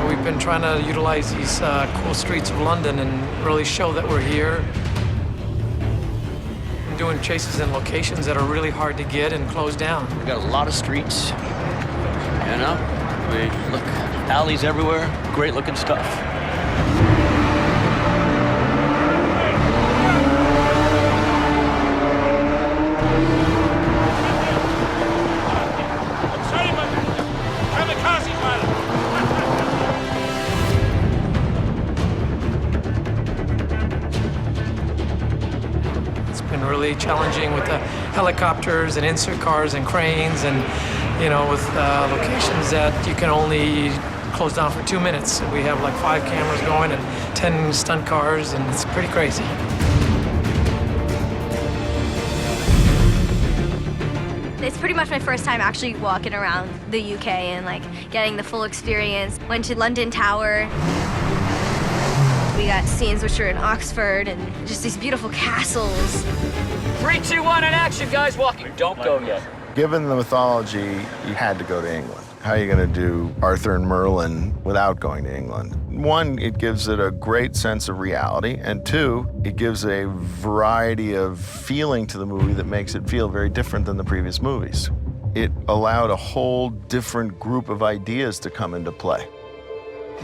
We've been and trying to utilize these cool streets of London and really show that we're here. I'm doing chases in locations that are really hard to get and close down. We got a lot of streets, you know? We look, alleys everywhere, great looking stuff. Really challenging with the helicopters and insert cars and cranes and, you know, with locations that you can only close down for 2 minutes. We have like 5 cameras going and 10 stunt cars, and it's pretty crazy. It's pretty much my first time actually walking around the UK and like getting the full experience. Went to London Tower. We got scenes which are in Oxford and just these beautiful castles. 3, 2, 1, and action, guys. Walking. Don't go yet. Given the mythology, you had to go to England. How are you going to do Arthur and Merlin without going to England? One, it gives it a great sense of reality, and 2, it gives a variety of feeling to the movie that makes it feel very different than the previous movies. It allowed a whole different group of ideas to come into play.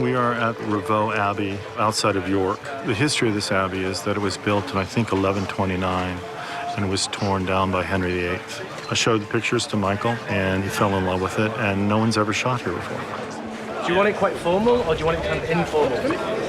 We are at Rievaulx Abbey outside of York. The history of this abbey is that it was built in, I think, 1129, and it was torn down by Henry VIII. I showed the pictures to Michael, and he fell in love with it, and no one's ever shot here before. Do you want it quite formal, or do you want it kind of informal?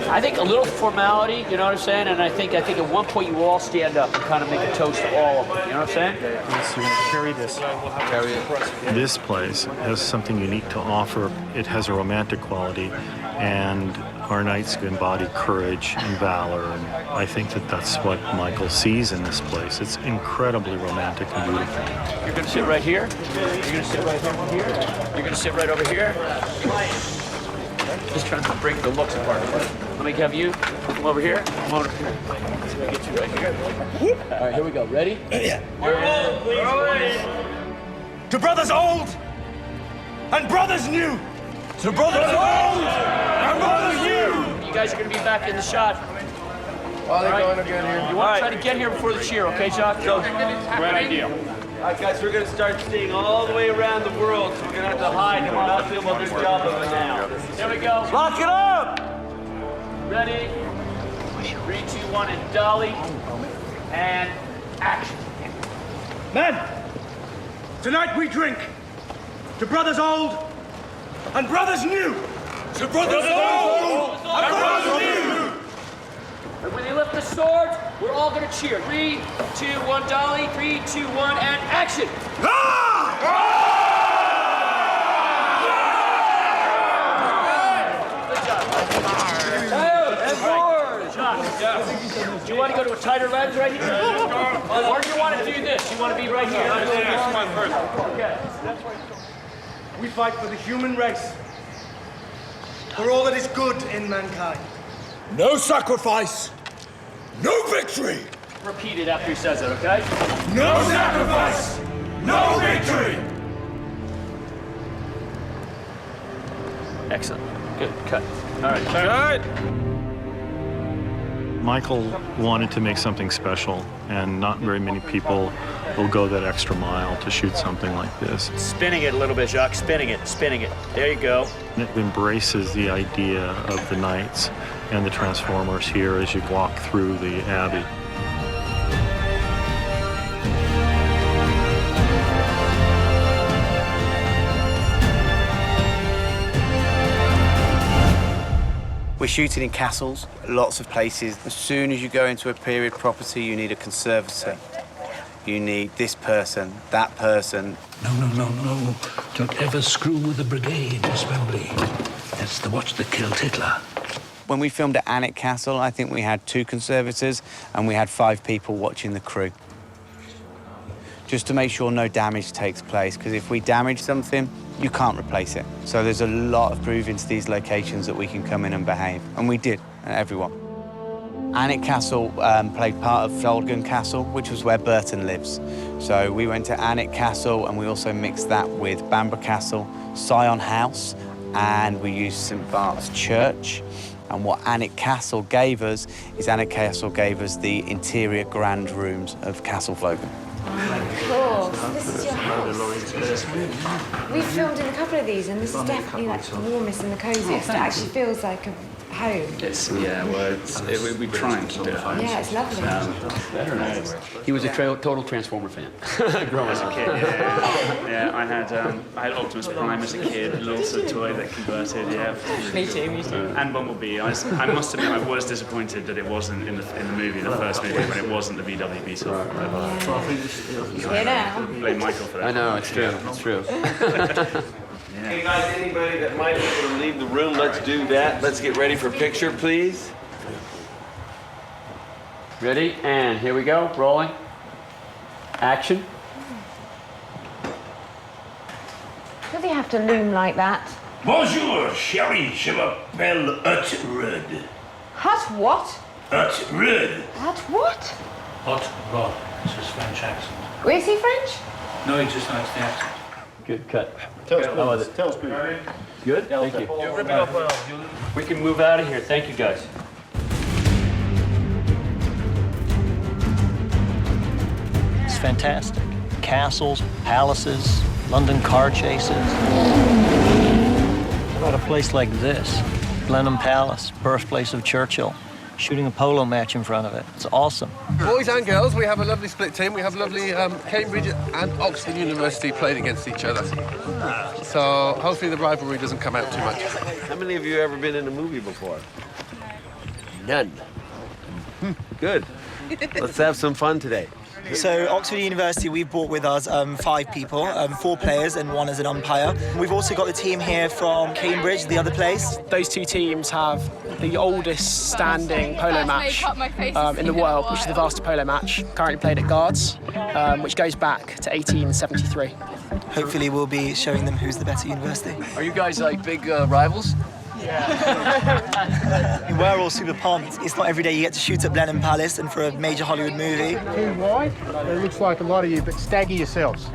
I think a little formality, you know what I'm saying? And I think at one point you all stand up and kind of make a toast to all of them, you know what I'm saying? Yes, you're gonna carry this. Carry it. This place has something unique to offer. It has a romantic quality, and our knights embody courage and valor, and I think that that's what Michael sees in this place. It's incredibly romantic and beautiful. You're gonna sit right here. You're gonna sit right over here. You're gonna sit right over here. Just trying to break the looks apart. Let me have you come over here. Come over here. Let's get you right here. All right, here we go. Ready? Yeah. We're rolling, please. To brothers old and brothers new. To brothers old and brothers new. You guys are going to be back in the shot. Are they going to get here? You want to try to get here before the cheer, okay, Chuck? Great idea. All right, guys, we're going to start seeing all the way around the world, so we're going to have to hide, and we're not doing a good job of it now. Here we go. Lock it up! Ready? 3, 2, 1, and dolly. And action. Men, tonight we drink to brothers old and brothers new. To brothers old and brothers new. And when they lift the sword, we're all going to cheer. 3, 2, 1, dolly. 3, 2, 1, and action. Good job. Do you want to go to a tighter lens right here? Or do you want to do this? You want to be right here? Okay. We fight for the human race, for all that is good in mankind. No sacrifice, no victory. Repeat it after he says it, okay? No sacrifice, no victory. Excellent. Good. Cut. All right. Cut. Michael wanted to make something special, and not very many people will go that extra mile to shoot something like this. Spinning it a little bit, Jacques. Spinning it, spinning it. There you go. It embraces the idea of the knights and the Transformers here as you walk through the Abbey. We're shooting in castles, lots of places. As soon as you go into a period property, you need a conservator. You need this person, that person. No. Don't ever screw with the brigade, Miss Wembley. That's the watch that killed Hitler. When we filmed at Alnwick Castle, I think we had 2 conservators and we had 5 people watching the crew. Just to make sure no damage takes place, because if we damage something, you can't replace it. So there's a lot of proving to these locations that we can come in and behave, and we did, everyone. Alnwick Castle played part of Felden Castle, which was where Burton lives. So we went to Alnwick Castle, and we also mixed that with Bamburgh Castle, Sion House, and we used St. Bart's Church. And what Alnwick Castle gave us is Alnwick Castle gave us the interior grand rooms of Castle Flogan. Cool. So this is your house. We've filmed in a couple of these, and this is definitely like the warmest and the coziest. It actually feels like a home. It's, yeah, well, we try and keep it home. Yeah, it's lovely. He was a total Transformer fan. Growing as a kid, yeah. I had Optimus Prime as a kid, a little sort of toy that converted, yeah. Me too. And Bumblebee. I must admit, I was disappointed that it wasn't in the movie, the first movie, when it wasn't the VW Beetle. Here now. Blame Michael for that. I know, it's true, it's true. Hey guys, anybody that might be able to leave the room, let's do that. Let's get ready for a picture, please. Ready? And here we go. Rolling. Action. Does he have to loom like that? Bonjour, chérie, je m'appelle Hot Rod. Hot what? Hot Rod. Hot what? Hot Rod. It's his French accent. Is he French? No, he just likes the accent. Good cut. How was it? Tell us, please. Good? Thank you. You're ripping off well. We can move out of here. Thank you, guys. It's fantastic. Castles, palaces, London car chases. How about a place like this? Blenheim Palace, birthplace of Churchill. Shooting a polo match in front of it. It's awesome. Boys and girls, we have a lovely split team. We have lovely Cambridge and Oxford University playing against each other. So hopefully the rivalry doesn't come out too much. How many of you ever been in a movie before? None. Good. Let's have some fun today. So Oxford University, we've brought with us 5 people, 4 players and 1 as an umpire. We've also got the team here from Cambridge, the other place. Those 2 teams have the oldest standing polo match in the world, which is the Varsity Polo match, currently played at Guards, which goes back to 1873. Hopefully we'll be showing them who's the better university. Are you guys like big rivals? We're all super pumped. It's not every day you get to shoot at Blenheim Palace and for a major Hollywood movie. Too wide, it looks like a lot of you, but stagger yourselves.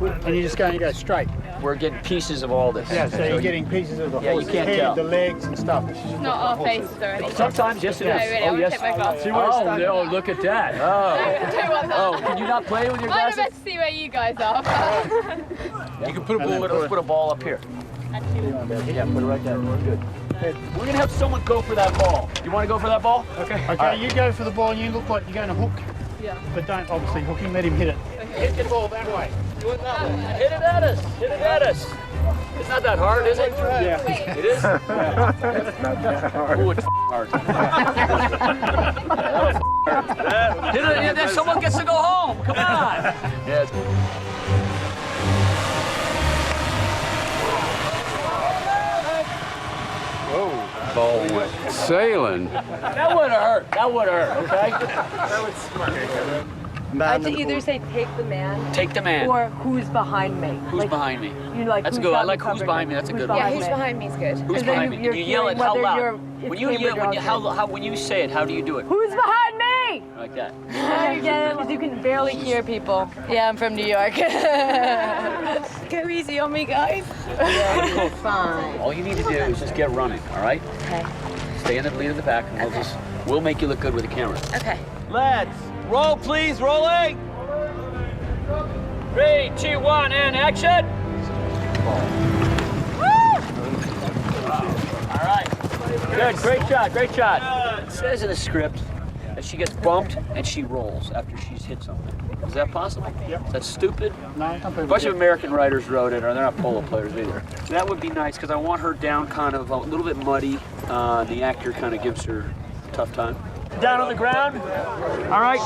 And you're just going to go straight. We're getting pieces of all this. Yeah, so you're getting pieces of the horse's head, the legs and stuff. Not our faces or anything. Sometimes, yes, it is. No, really, oh, yes. Take my glasses. Oh, no, look at that. Oh. Don't want that. Oh, can you not play with your glasses? I'm about to see where you guys are. You can put a ball, let's put a ball up here. Yeah, put it right there. Good. We're going to have someone go for that ball. You want to go for that ball? Okay. Okay, you go for the ball and you look like you're going to hook. Yeah. But don't obviously hook him, let him hit it. Okay. Hit the ball that way. Hit it at us. Hit it at us. It's not that hard, is it? Yeah. It is? It's not that hard. Oh, it's hard. Hit it, then someone gets to go home. Come on. Yeah. Whoa. Ball went sailing. That would have hurt. That would have hurt, okay? I have to either say take the man. Take the man. Or who's behind me. Who's behind me? You like That's who's good. I got like the who's cover behind me. now? That's a good Who's one. Yeah, who's behind me is good. Who's behind me? You're You yell it. How whether loud? it's When you yell, Cambridge or when you say it, how do you do it? Who's behind me? Like that. You get it? Because you can barely hear people. Yeah, I'm from New York. Go easy on me, guys. Yeah, fine. All you need to do is just get running, all right? Okay. Stay in the lead of the pack, and we'll make you look good with the camera. Okay. Let's roll, please. Rolling. 3, 2, 1, and action. All right. Good. Great shot. Great shot. It says in the script that she gets bumped and she rolls after she's hit something. Is that possible? Yep. Is that stupid? No, a bunch of American writers wrote it, or they're not polo players either. That would be nice because I want her down kind of a little bit muddy. The actor kind of gives her a tough time. Down on the ground. All right.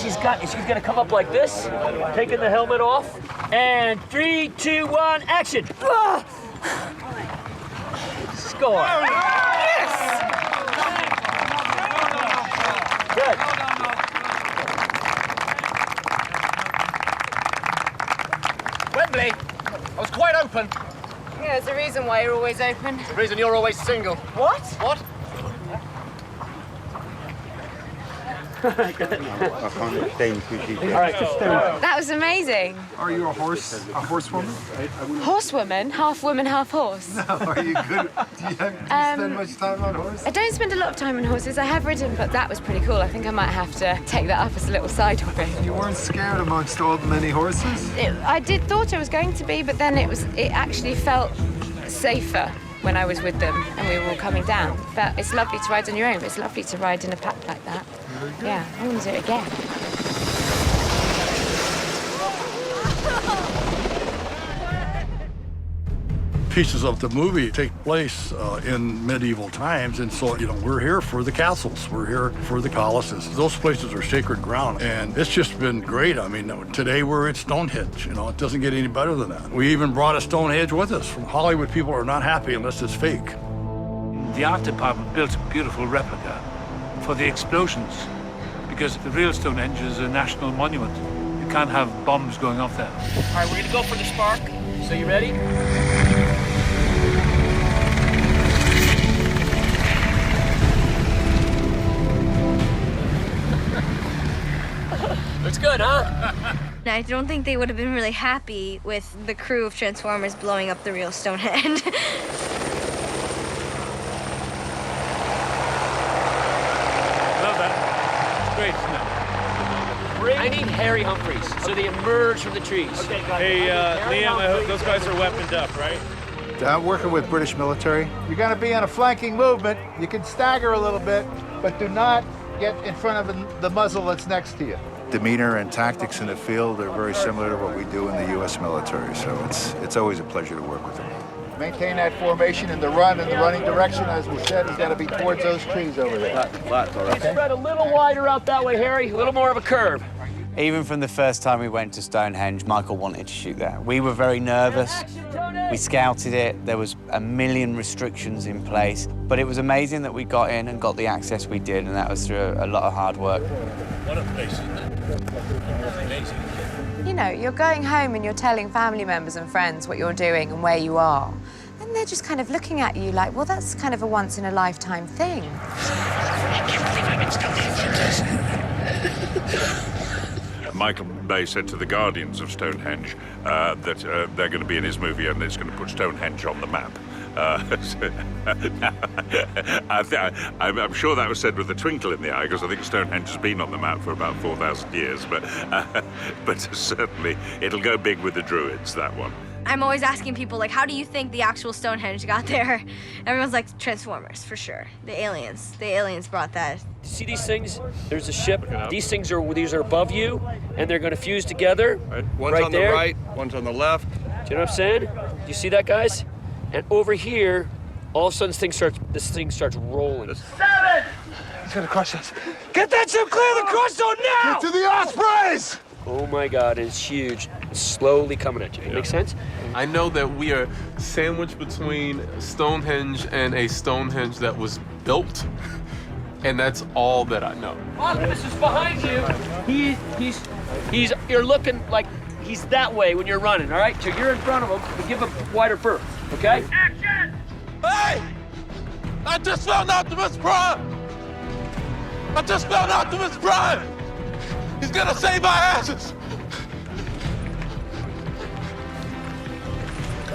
She's gonna come up like this, taking the helmet off. And 3, 2, 1, action. Score. Yes. Good. Wembley, I was quite open. Yeah, there's a reason why you're always open. The reason you're always single. What? What? That was amazing. Are you a horsewoman? Horsewoman, half horse. No, are you good? Do you spend much time on horses? I don't spend a lot of time on horses. I have ridden, but that was pretty cool. I think I might have to take that up as a little side hobby. You weren't scared amongst all the many horses? I thought I was going to be, but then it actually felt safer when I was with them and we were all coming down. But it's lovely to ride on your own, but it's lovely to ride in a pack like that. Yeah, I want to do it again. Pieces of the movie take place in medieval times, and so, you know, we're here for the castles, we're here for the palaces. Those places are sacred ground, and it's just been great. I mean, today we're at Stonehenge, you know, it doesn't get any better than that. We even brought a Stonehenge with us. Hollywood people are not happy unless it's fake. The art department built a beautiful replica for the explosions, because the real Stonehenge is a national monument. You can't have bombs going off there. All right, we're gonna go for the spark. So you ready? Looks good, huh? I don't think they would have been really happy with the crew of Transformers blowing up the real Stonehenge. Love that. Great. I need Harry Humphreys, so they emerge from the trees. Okay, hey, Liam, I hope those guys are weaponed up, right? I'm working with British military. You're going to be on a flanking movement. You can stagger a little bit, but do not get in front of the muzzle that's next to you. Demeanor and tactics in the field are very similar to what we do in the U.S. military, so it's always a pleasure to work with them. Maintain that formation in the run, and the running direction, as we said, is going to be towards those trees over there. Spread a little wider out that way, Harry. A little more of a curve. Even from the first time we went to Stonehenge, Michael wanted to shoot there. We were very nervous. We scouted it. There was a million restrictions in place, but it was amazing that we got in and got the access we did, and that was through a lot of hard work. What a place, isn't it? Amazing. You know, you're going home and you're telling family members and friends what you're doing and where you are. And they're just kind of looking at you like, well, that's kind of a once-in-a-lifetime thing. Michael Bay said to the Guardians of Stonehenge that they're going to be in his movie and it's going to put Stonehenge on the map. I'm sure that was said with a twinkle in the eye, because I think Stonehenge has been on the map for about 4,000 years, but certainly it'll go big with the Druids, that one. I'm always asking people, like, how do you think the actual Stonehenge got there? Everyone's like, Transformers, for sure. The aliens brought that. See these things? There's a ship. These are above you, and they're gonna fuse together. One's on the right, one's on the left. Do you know what I'm saying? Do you see that, guys? And over here, all of a sudden this thing starts rolling. 7! It's gonna crush us. Get that ship clear of the crush zone now! Get to the Ospreys! Oh my God, it's huge. It's slowly coming at you. Make sense? I know that we are sandwiched between Stonehenge and a Stonehenge that was built, and that's all that I know. Optimus is behind you. You're looking like he's that way when you're running, all right? So you're in front of him, but give him wider berth, okay? Action! Hey! I just found Optimus Prime! He's gonna save our asses!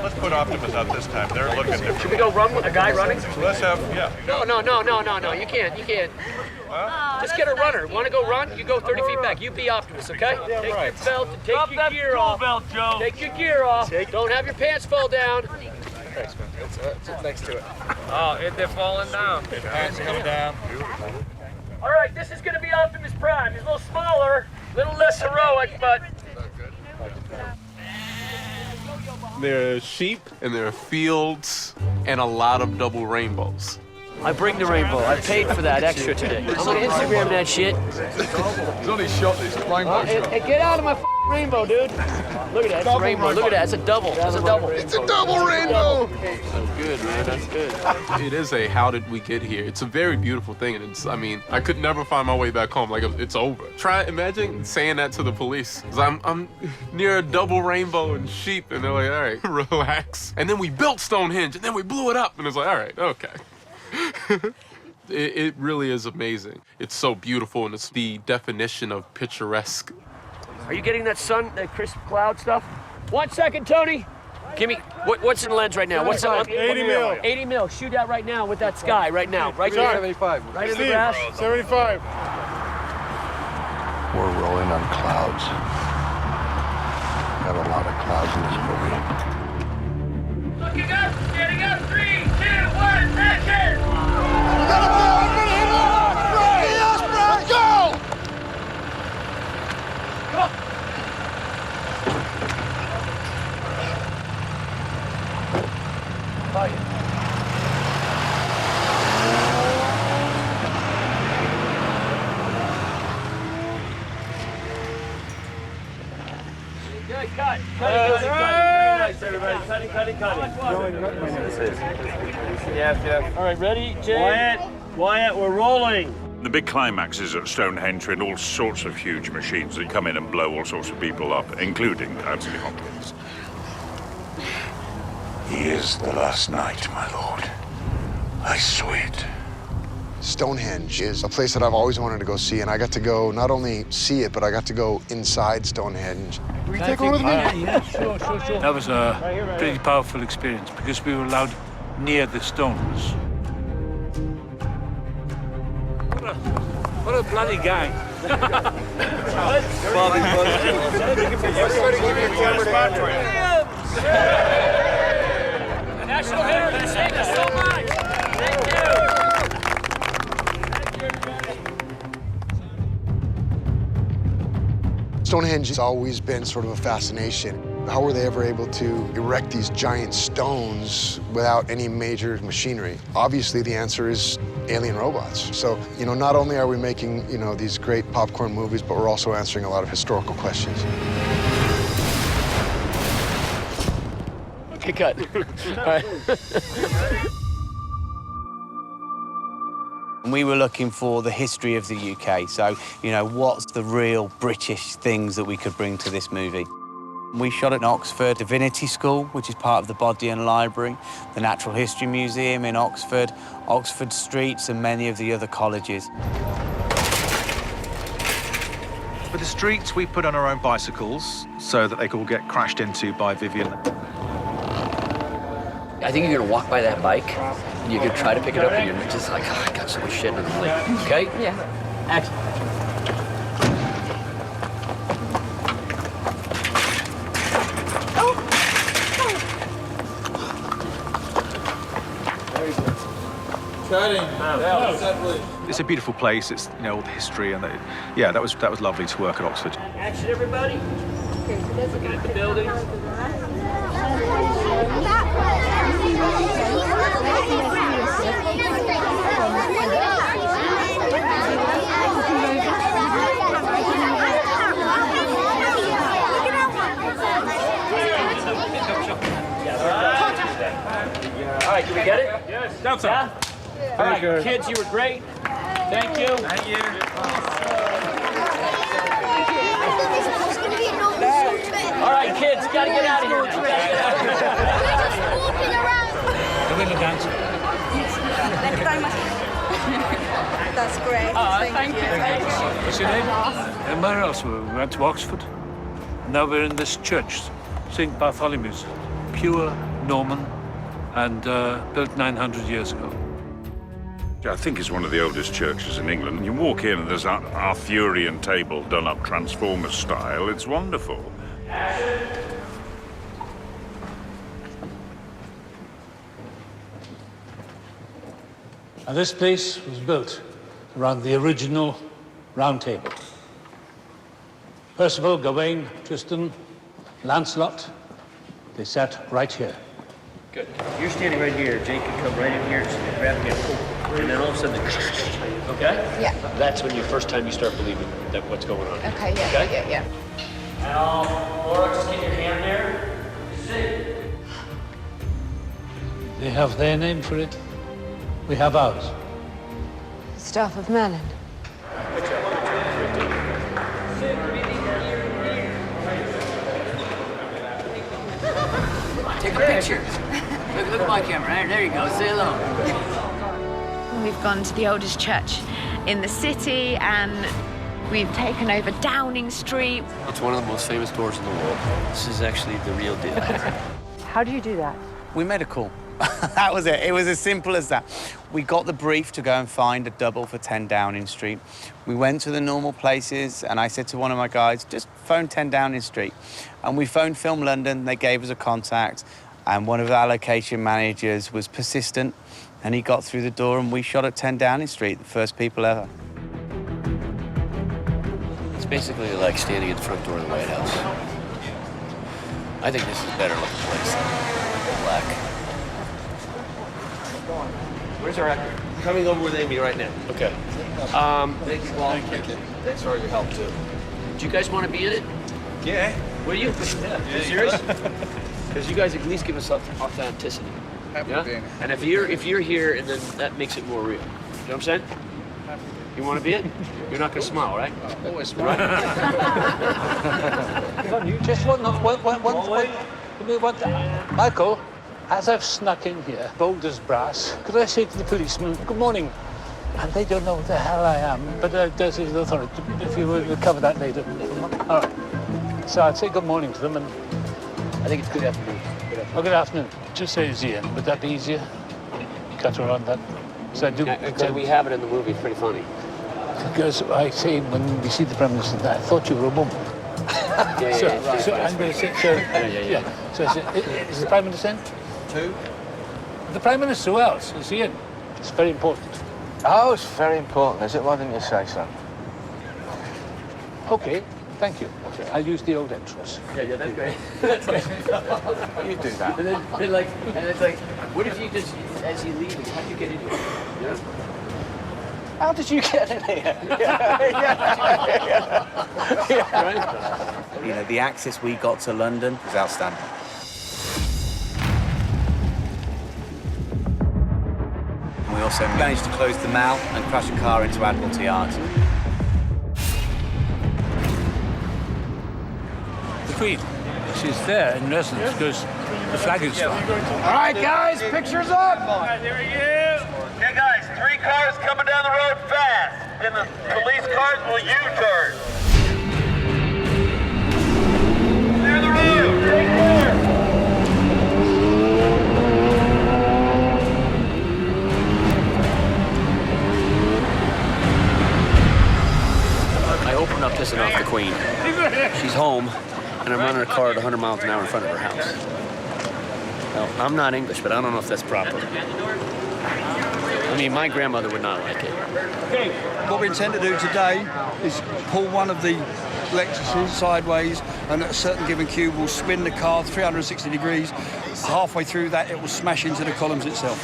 Let's put Optimus out this time. They're looking different. Should we go run with a guy running? Let's have, yeah. No, you can't. Just get a runner. Want to go run? You go 30 feet back. You be Optimus, okay? Take your belt and take your gear off. Take your gear off. Don't have your pants fall down. Thanks, man. It's next to it. Oh, they're falling down. Hands coming down. All right, this is going to be Optimus Prime. He's a little smaller, a little less heroic, but... There are sheep, and there are fields, and a lot of double rainbows. I bring the rainbow. I paid for that extra today. I'm gonna Instagram that shit. He's only shot this rainbow shot. Hey, get out of my rainbow, dude. Look at that. It's a rainbow. Look at that. It's a double. It's a double. It's a double rainbow. That's good, man. That's good. It is a how did we get here? It's a very beautiful thing, and it's, I mean, I could never find my way back home. Like, it's over. Imagine saying that to the police. 'Cause I'm near a double rainbow and sheep, and they're like, all right, relax. And then we built Stonehenge, and then we blew it up, and it's like, all right, okay. It really is amazing. It's so beautiful, and it's the definition of picturesque. Are you getting that sun, that crisp cloud stuff? 1 second, Tony. Give me, what's in the lens right now? What's on? 80 mil. 80 mil. Shoot out right now with that sky right now. Right there. 75. Right in the grass. 75. We're rolling on clouds. Got a lot of clouds in this movie. Looking up, getting up, 3, 2, 1, action! Go! Good, cut. Very nice, everybody. Cutting. Yeah. All right, ready, Jay? Wyatt, we're rolling. The big climax is at Stonehenge when all sorts of huge machines that come in and blow all sorts of people up, including Anthony Hopkins. He is the last night, my lord. I swear it. Stonehenge is a place that I've always wanted to go see, and I got to go not only see it, but I got to go inside Stonehenge. Will you take one with me? Yeah, sure. That was a pretty powerful experience because we were allowed near the stones. What a bloody gang. Everybody give me a camera spot for you. National Heritage, thank you so much. Thank you. Stonehenge has always been sort of a fascination. How were they ever able to erect these giant stones without any major machinery? Obviously, the answer is alien robots. So, not only are we making, these great popcorn movies, but we're also answering a lot of historical questions. Okay, cut. All right. We were looking for the history of the UK, so, what's the real British things that we could bring to this movie? We shot at Oxford Divinity School, which is part of the Bodleian Library, the Natural History Museum in Oxford, Oxford Streets, and many of the other colleges. For the streets, we put on our own bicycles so that they could all get crashed into by Vivian. I think you're gonna walk by that bike, and you're gonna try to pick it up, and you're just like, oh, I got so much shit in the lake. Okay? Yeah. Action. It's a beautiful place. It's all the history and yeah, that was lovely to work at Oxford. Action, everybody. Looking at the buildings. All right, did we get it? Yes. That's yeah? All right, kids, you were great. Thank you. Thank you. All right, kids, you gotta get out of here. We're just walking around. That's great. Thank you. What's your name? And where else? We went to Oxford. Now we're in this church, St. Bartholomew's, pure Norman and built 900 years ago. I think it's one of the oldest churches in England. You walk in and there's an Arthurian table done up Transformers style. It's wonderful. And this place was built around the original Round Table. Percival, Gawain, Tristan, Lancelot, they sat right here. Good. You're standing right here. Jake can come right in here and grab me a pull. And then all of a sudden, okay? Yeah. That's when first time you start believing that what's going on. Okay, yeah, yeah. Now, Laura, just get your hand there. See. They have their name for it. We have ours. Staff of Melon. Take a picture. Look at my camera. There you go. Say hello. We've gone to the oldest church in the city, and we've taken over Downing Street. It's one of the most famous doors in the world. This is actually the real deal. How do you do that? We made a call. That was it. It was as simple as that. We got the brief to go and find a double for 10 Downing Street. We went to the normal places, and I said to one of my guys, just phone 10 Downing Street. And we phoned Film London. They gave us a contact, and one of our location managers was persistent, and he got through the door, and we shot at 10 Downing Street, the first people ever. It's basically like standing at the front door of the White House. I think this is a better looking place than black. Where's our actor? Coming over with Amy right now. Okay. Thank you, Paul. Thanks for your help, too. Do you guys want to be in it? Yeah. Will you? Yeah. Serious? Because you guys at least give us authenticity. Happy Yeah? to be in it. And if you're here, and then that makes it more real. You know what I'm saying? You want to be it? You're not going to smile, right? Always smile. Just one, Michael, as I've snuck in here, bold as brass, could I say to the policeman, good morning? And they don't know what the hell I am, but there's his authority. If you will cover that later. All right. So I'd say good morning to them, and I think it's good afternoon. Oh, good afternoon. Just say Ian. Would that be easier? Cut around that. So I do. Actually, we have it in the movie. It's pretty funny. Because I say when we see the Prime Minister, I thought you were a woman. So I'm going to say, So I said, is the Prime Minister in? Who? The Prime Minister, who else? Is he in? It's very important. Oh, it's very important, is it? Why didn't you say so? Okay, thank you. I'll use the old entrance. Yeah, that's great. That's great. You do that. And then it's like, what if you just, as you leave, how do you get into it? You know? How did you get in here? You know, the access we got to London was outstanding. We also managed to close the Mall and crash a car into Admiralty Arch. The Queen, she's there in residence because the flag is flying. All right, guys, pictures up. There we go. Okay, guys, 3 cars coming down the road fast. Then the police cars will U-turn. Clear the road. Take care. I open up pissing off the Queen. She's home, and I'm running a car at 100 miles an hour in front of her house. Now, I'm not English, but I don't know if that's proper. I mean, my grandmother would not like it. What we intend to do today is pull one of the Lexuses sideways, and at a certain given cue, we'll spin the car 360 degrees. Halfway through that, it will smash into the columns itself.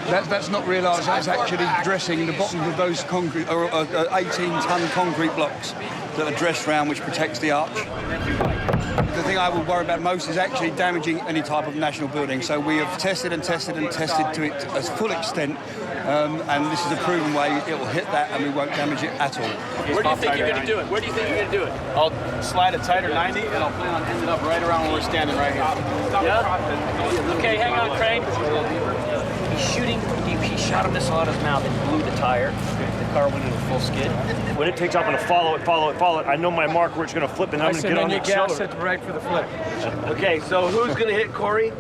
That's not realised. That's actually dressing the bottom of those concrete, or 18-ton concrete blocks that are dressed round, which protects the arch. The thing I would worry about most is actually damaging any type of national building. So we have tested and tested and tested to its full extent, and this is a proven way it will hit that and we won't damage it at all. Where do you think you're going to do it? Where do you think you're going to do it? I'll slide a tighter 90, and I'll plan on ending up right around where we're standing right here. Yeah? Okay, hang on, Crane. He's shooting, he shot a missile out of his mouth and blew the tire. The car went into full skid. When it takes off, I'm going to follow it. I know my mark where it's going to flip, and I'm going to get on the accelerator. Right for the flip. Okay, so who's going to hit Corey?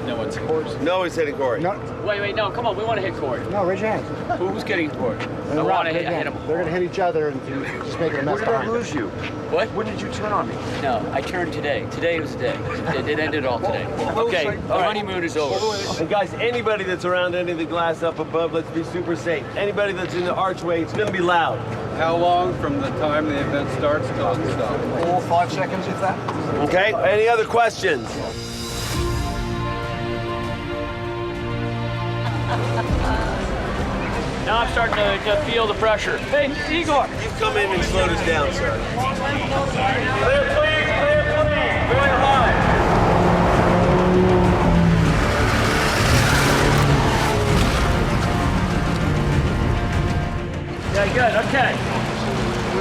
No one's No one's hitting Corey. No, Wait, no, come on, we want to hit Corey. no, raise your hand. Who's getting Corey? I want to hit him. They're going to hit each other and just make a mess behind them. lose you? What? When did you turn on me? No, I turned today. Today was the day. It ended all today. Okay, the honeymoon is over. And guys, anybody that's around any of the glass up above, let's be super safe. Anybody that's in the archway, it's going to be loud. How long from the time the event starts till it stops? 4 or 5 seconds, if that. Okay, any other questions? Now I'm starting to feel the pressure. Hey, Igor! You come in and slow this down, sir. Clear, please, clear, please. Very high. Yeah, good, okay.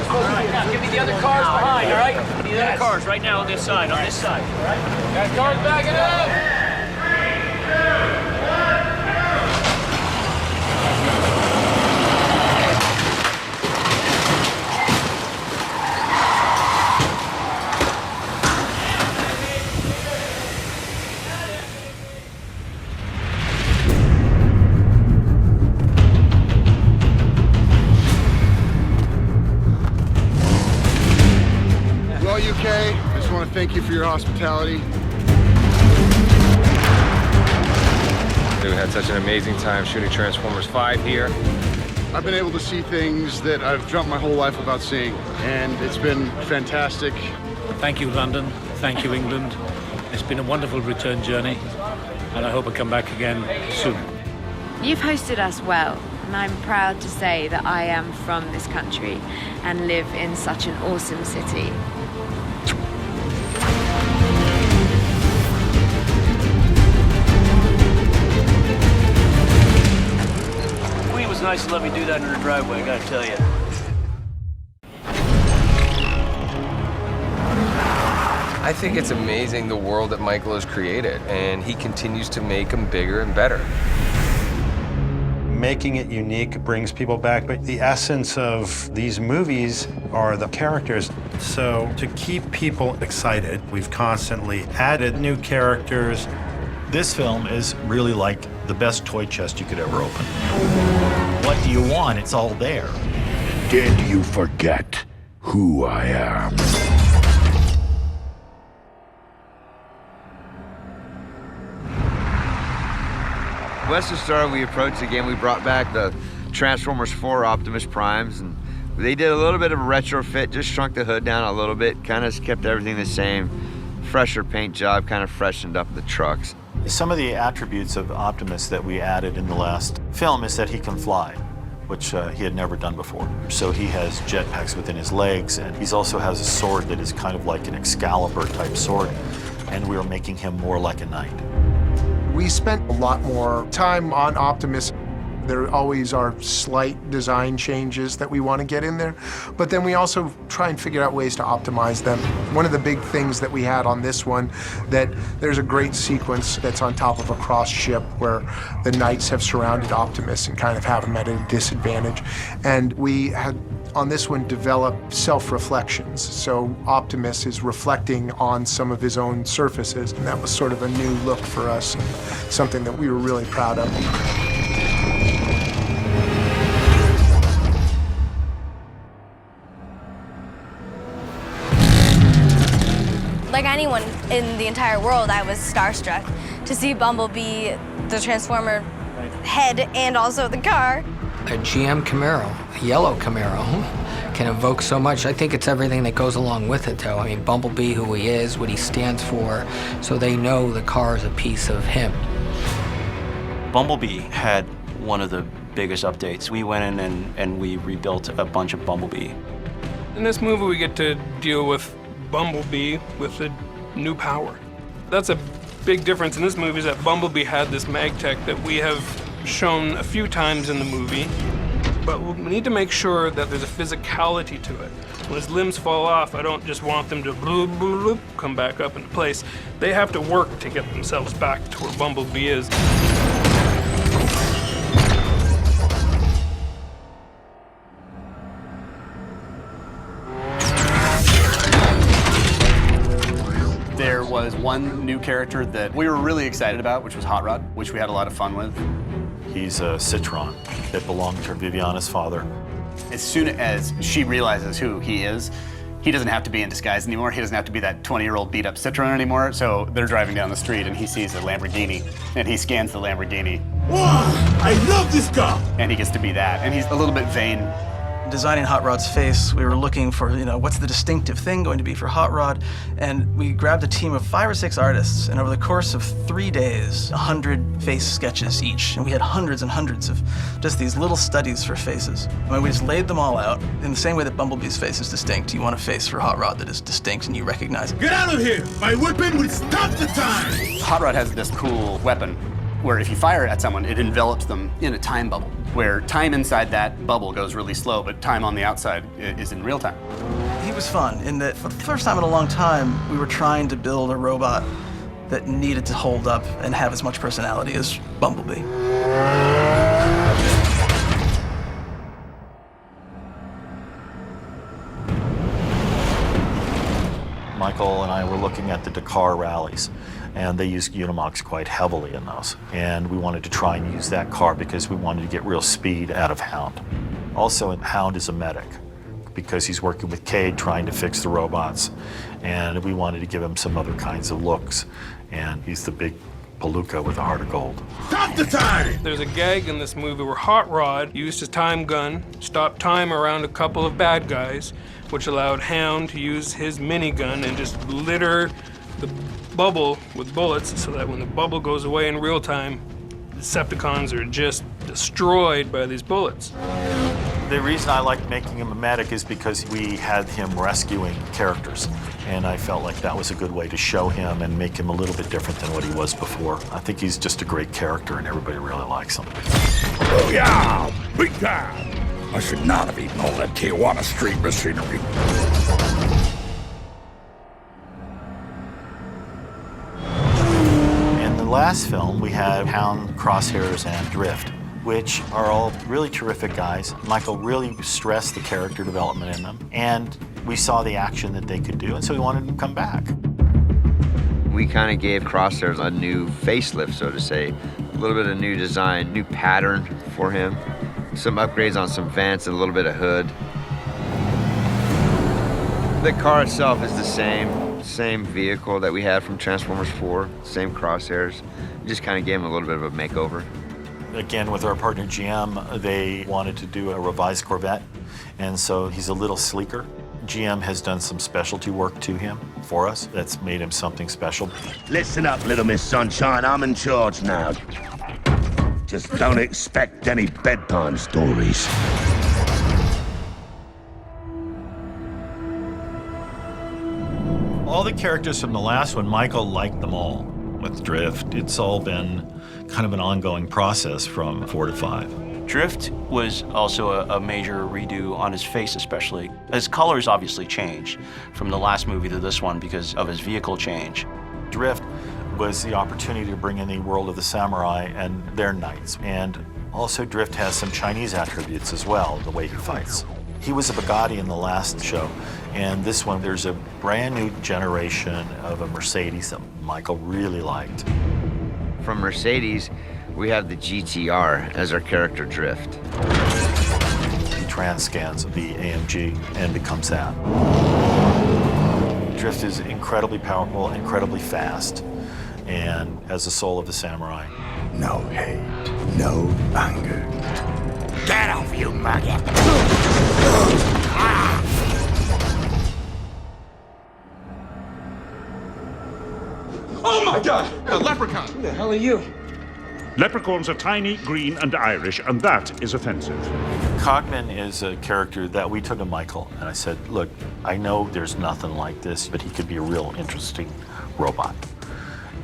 All right, now give me the other cars behind, all right? Give me the other cars right now on this side, all right? Got cars backing up! 3, 2, 1. Thank you for your hospitality. We had such an amazing time shooting Transformers 5 here. I've been able to see things that I've dreamt my whole life about seeing, and it's been fantastic. Thank you, London. Thank you, England. It's been a wonderful return journey, and I hope I come back again soon. You've hosted us well, and I'm proud to say that I am from this country and live in such an awesome city. Queen was nice to let me do that in her driveway, I gotta tell you. I think it's amazing the world that Michael has created, and he continues to make them bigger and better. Making it unique brings people back, but the essence of these movies are the characters. So to keep people excited, we've constantly added new characters. This film is really like the best toy chest you could ever open. What do you want? It's all there. Did you forget who I am? West of Star, we approached again. We brought back the Transformers 4 Optimus Primes, and they did a little bit of a retrofit, just shrunk the hood down a little bit, kind of kept everything the same. Fresher paint job, kind of freshened up the trucks. Some of the attributes of Optimus that we added in the last film is that he can fly, which he had never done before. So he has jetpacks within his legs, and he also has a sword that is kind of like an Excalibur type sword, and we are making him more like a knight. We spent a lot more time on Optimus. There always are slight design changes that we want to get in there, but then we also try and figure out ways to optimize them. One of the big things that we had on this one, that there's a great sequence that's on top of a cross ship where the knights have surrounded Optimus and kind of have him at a disadvantage. And we had, on this one, developed self-reflections. So Optimus is reflecting on some of his own surfaces, and that was sort of a new look for us, and something that we were really proud of. Like anyone in the entire world, I was starstruck to see Bumblebee, the Transformer head, and also the car. A GM Camaro, a yellow Camaro, can evoke so much. I think it's everything that goes along with it, though. I mean, Bumblebee, who he is, what he stands for, so they know the car is a piece of him. Bumblebee had one of the biggest updates. We went in and we rebuilt a bunch of Bumblebee. In this movie, we get to deal with Bumblebee with a new power. That's a big difference in this movie, is that Bumblebee had this magtech that we have shown a few times in the movie, but we need to make sure that there's a physicality to it. When his limbs fall off, I don't just want them to bloop, bloop, bloop, come back up into place. They have to work to get themselves back to where Bumblebee is. There was one new character that we were really excited about, which was Hot Rod, which we had a lot of fun with. He's a Citron that belonged to Viviana's father. As soon as she realizes who he is, he doesn't have to be in disguise anymore. He doesn't have to be that 20-year-old beat-up Citron anymore. So they're driving down the street and he sees a Lamborghini and he scans the Lamborghini. Wow, I love this car! And he gets to be that. And he's a little bit vain. Designing Hot Rod's face, we were looking for, what's the distinctive thing going to be for Hot Rod? And we grabbed a team of 5 or 6 artists, and over the course of 3 days, 100 face sketches each. And we had hundreds and hundreds of just these little studies for faces. I mean, we just laid them all out. In the same way that Bumblebee's face is distinct, you want a face for Hot Rod that is distinct and you recognize it. Get out of here! My weapon will stop the time! Hot Rod has this cool weapon where if you fire it at someone, it envelops them in a time bubble, where time inside that bubble goes really slow, but time on the outside is in real time. He was fun in that for the first time in a long time, we were trying to build a robot that needed to hold up and have as much personality as Bumblebee. Michael and I were looking at the Dakar rallies, and they use Unimox quite heavily in those. And we wanted to try and use that car because we wanted to get real speed out of Hound. Also, Hound is a medic. because he's working with Cade trying to fix the robots. And we wanted to give him some other kinds of looks. And he's the big palooka with a heart of gold. Stop the time! There's a gag in this movie where Hot Rod used his time gun, stopped time around a couple of bad guys, which allowed Hound to use his minigun and just litter the bubble with bullets so that when the bubble goes away in real time, Decepticons are just destroyed by these bullets. The reason I liked making him a medic is because we had him rescuing characters. And I felt like that was a good way to show him and make him a little bit different than what he was before. I think he's just a great character and everybody really likes him. Oh yeah, big time. I should not have eaten all that Tijuana street machinery. In the last film, we had Hound, Crosshairs, and Drift, which are all really terrific guys. Michael really stressed the character development in them, and we saw the action that they could do, and so we wanted them to come back. We kind of gave Crosshairs a new facelift, so to say. A little bit of new design, new pattern for him. Some upgrades on some vents and a little bit of hood. The car itself is the same vehicle that we had from Transformers 4, same Crosshairs. We just kind of gave him a little bit of a makeover. Again, with our partner GM, they wanted to do a revised Corvette, and so he's a little sleeker. GM has done some specialty work to him for us that's made him something special. Listen up, Little Miss Sunshine, I'm in charge now. Just don't expect any bedtime stories. All the characters from the last one, Michael liked them all. With Drift, it's all been kind of an ongoing process from 4 to 5. Drift was also a major redo on his face, especially. His colors obviously changed from the last movie to this one because of his vehicle change. Drift was the opportunity to bring in the world of the samurai and their knights. And also Drift has some Chinese attributes as well, the way he fights. He was a Bugatti in the last show, and this one there's a brand new generation of a Mercedes that Michael really liked. From Mercedes, we have the GTR as our character Drift. He trans-scans the AMG and becomes that. Drift is incredibly powerful, incredibly fast, and has the soul of the samurai. No hate, no anger. Get off, you maggot! Oh my God! A leprechaun! Who the hell are you? Leprechauns are tiny, green, and Irish, and that is offensive. Cogman is a character that we took to Michael, and I said, look, I know there's nothing like this, but he could be a real interesting robot.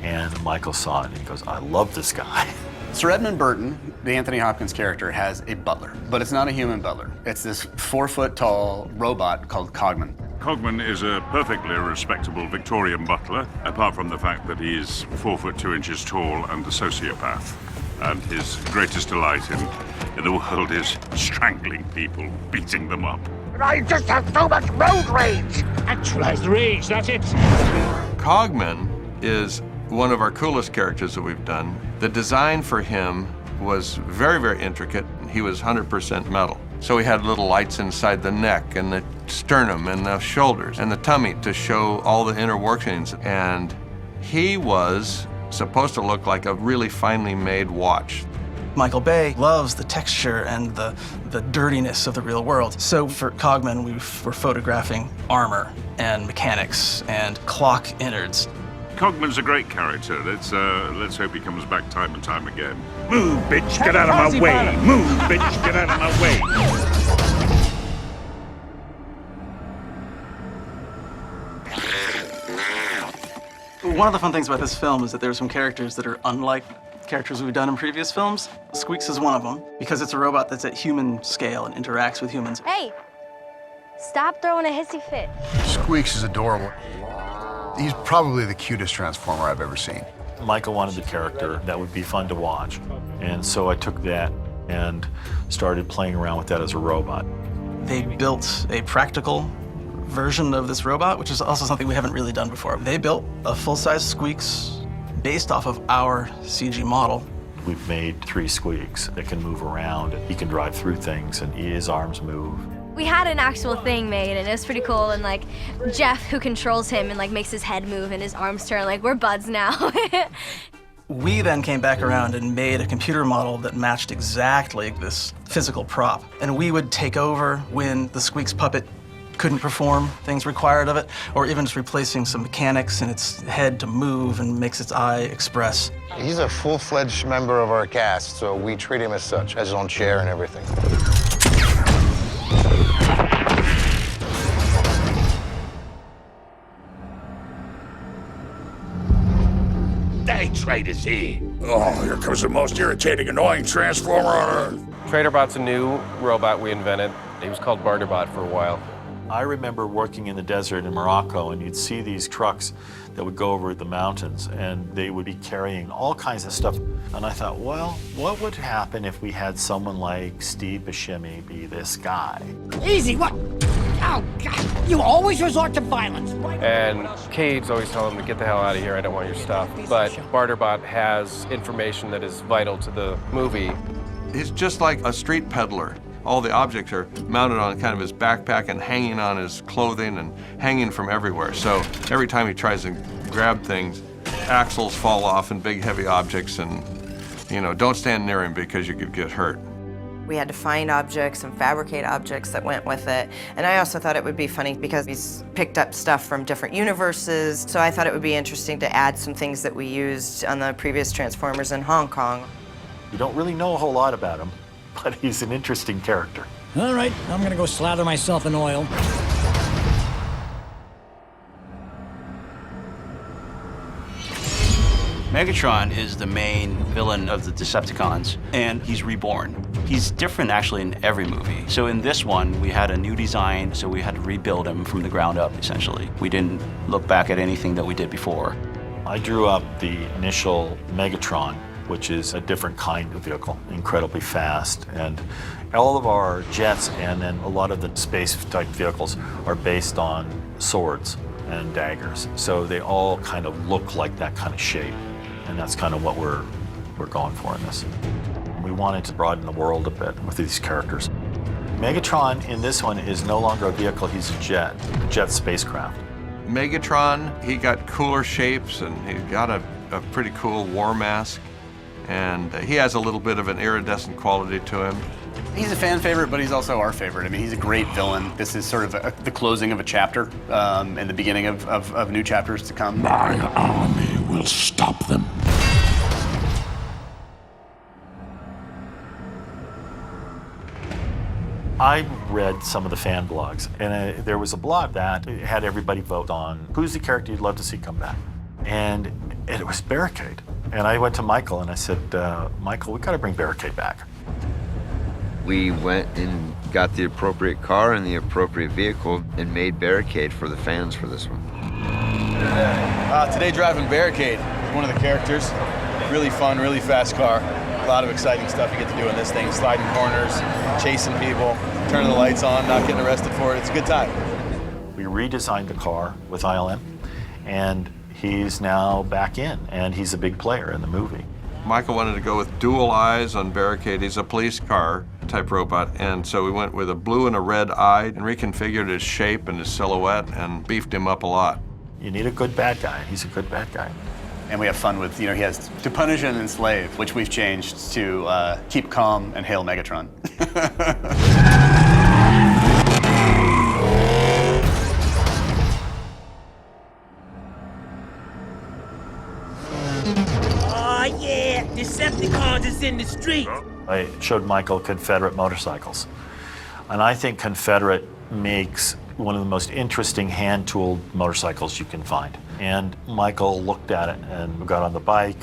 And Michael saw it, and he goes, I love this guy. Sir Edmund Burton, the Anthony Hopkins character, has a butler, but it's not a human butler. It's this 4-foot-tall robot called Cogman. Cogman is a perfectly respectable Victorian butler, apart from the fact that he's 4 foot 2 inches tall and a sociopath. And his greatest delight in the world is strangling people, beating them up. I just have so much road rage! Actualize the rage, that's it. Cogman is one of our coolest characters that we've done. The design for him was very, very intricate. He was 100% metal. So he had little lights inside the neck and the sternum and the shoulders and the tummy to show all the inner workings. And he was supposed to look like a really finely made watch. Michael Bay loves the texture and the dirtiness of the real world. So for Cogman, we were photographing armor and mechanics and clock innards. Cogman's a great character. Let's hope he comes back time and time again. Move, bitch, get out of my way! Move, bitch, get out of my way! One of the fun things about this film is that there are some characters that are unlike characters we've done in previous films. Squeaks is one of them, because it's a robot that's at human scale and interacts with humans. Hey, stop throwing a hissy fit. Squeaks is adorable. He's probably the cutest Transformer I've ever seen. Michael wanted the character that would be fun to watch, and so I took that and started playing around with that as a robot. They built a practical version of this robot, which is also something we haven't really done before. They built a full-size Squeaks based off of our CG model. We've made 3 Squeaks that can move around, and he can drive through things, and his arms move. We had an actual thing made, and it was pretty cool, and like Jeff, who controls him and like makes his head move and his arms turn, like we're buds now. We then came back around and made a computer model that matched exactly this physical prop. And we would take over when the Squeaks puppet couldn't perform things required of it, or even just replacing some mechanics in its head to move and makes its eye express. He's a full-fledged member of our cast, so we treat him as such, has his own chair and everything. Day traders here. Oh, here comes the most irritating, annoying Transformer on Earth. Traderbot's a new robot we invented. He was called Barterbot for a while. I remember working in the desert in Morocco, and you'd see these trucks that would go over the mountains, and they would be carrying all kinds of stuff. And I thought, well, what would happen if we had someone like Steve Buscemi be this guy? Easy, what? Oh, God, you always resort to violence. And Cade's always telling him to get the hell out of here, I don't want your stuff. But Barterbot has information that is vital to the movie. He's just like a street peddler. All the objects are mounted on kind of his backpack and hanging on his clothing and hanging from everywhere. So every time he tries to grab things, axles fall off and big heavy objects, and you know, don't stand near him because you could get hurt. We had to find objects and fabricate objects that went with it. And I also thought it would be funny because he's picked up stuff from different universes. So I thought it would be interesting to add some things that we used on the previous Transformers in Hong Kong. You don't really know a whole lot about him, but he's an interesting character. All right, I'm gonna go slather myself in oil. Megatron is the main villain of the Decepticons, and he's reborn. He's different actually in every movie. So in this one, we had a new design, so we had to rebuild him from the ground up, essentially. We didn't look back at anything that we did before. I drew up the initial Megatron, which is a different kind of vehicle, incredibly fast. And all of our jets and then a lot of the space-type vehicles are based on swords and daggers. So they all kind of look like that kind of shape. And that's kind of what we're going for in this. We wanted to broaden the world a bit with these characters. Megatron in this one is no longer a vehicle, he's a jet spacecraft. Megatron, he got cooler shapes and he got a pretty cool war mask. And he has a little bit of an iridescent quality to him. He's a fan favorite, but he's also our favorite. I mean, he's a great villain. This is sort of the closing of a chapter and the beginning of new chapters to come. My army will stop them. I read some of the fan blogs, and there was a blog that had everybody vote on who's the character you'd love to see come back. And it was Barricade. And I went to Michael and I said, Michael, we gotta bring Barricade back. We went and got the appropriate car and the appropriate vehicle and made Barricade for the fans for this one. Today driving Barricade, one of the characters. Really fun, really fast car. A lot of exciting stuff you get to do in this thing. Sliding corners, chasing people, turning the lights on, not getting arrested for it. It's a good time. We redesigned the car with ILM, and he's now back in, and he's a big player in the movie. Michael wanted to go with dual eyes on Barricade. He's a police car type robot, and so we went with a blue and a red eye and reconfigured his shape and his silhouette and beefed him up a lot. You need a good bad guy. He's a good bad guy. And we have fun with, he has to punish and enslave, which we've changed to keep calm and hail Megatron. Oh, yeah, Decepticons is in the street. I showed Michael Confederate motorcycles. And I think Confederate makes one of the most interesting hand-tooled motorcycles you can find. And Michael looked at it and got on the bike,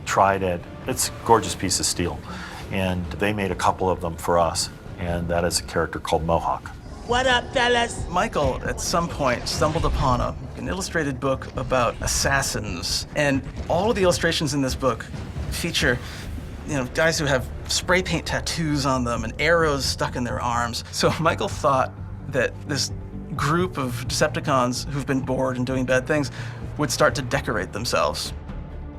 tried it. It's a gorgeous piece of steel. And they made a couple of them for us. And that is a character called Mohawk. What up, fellas? Michael, at some point, stumbled upon an illustrated book about assassins. And all of the illustrations in this book feature guys who have spray paint tattoos on them and arrows stuck in their arms. So Michael thought that this group of Decepticons who've been bored and doing bad things would start to decorate themselves.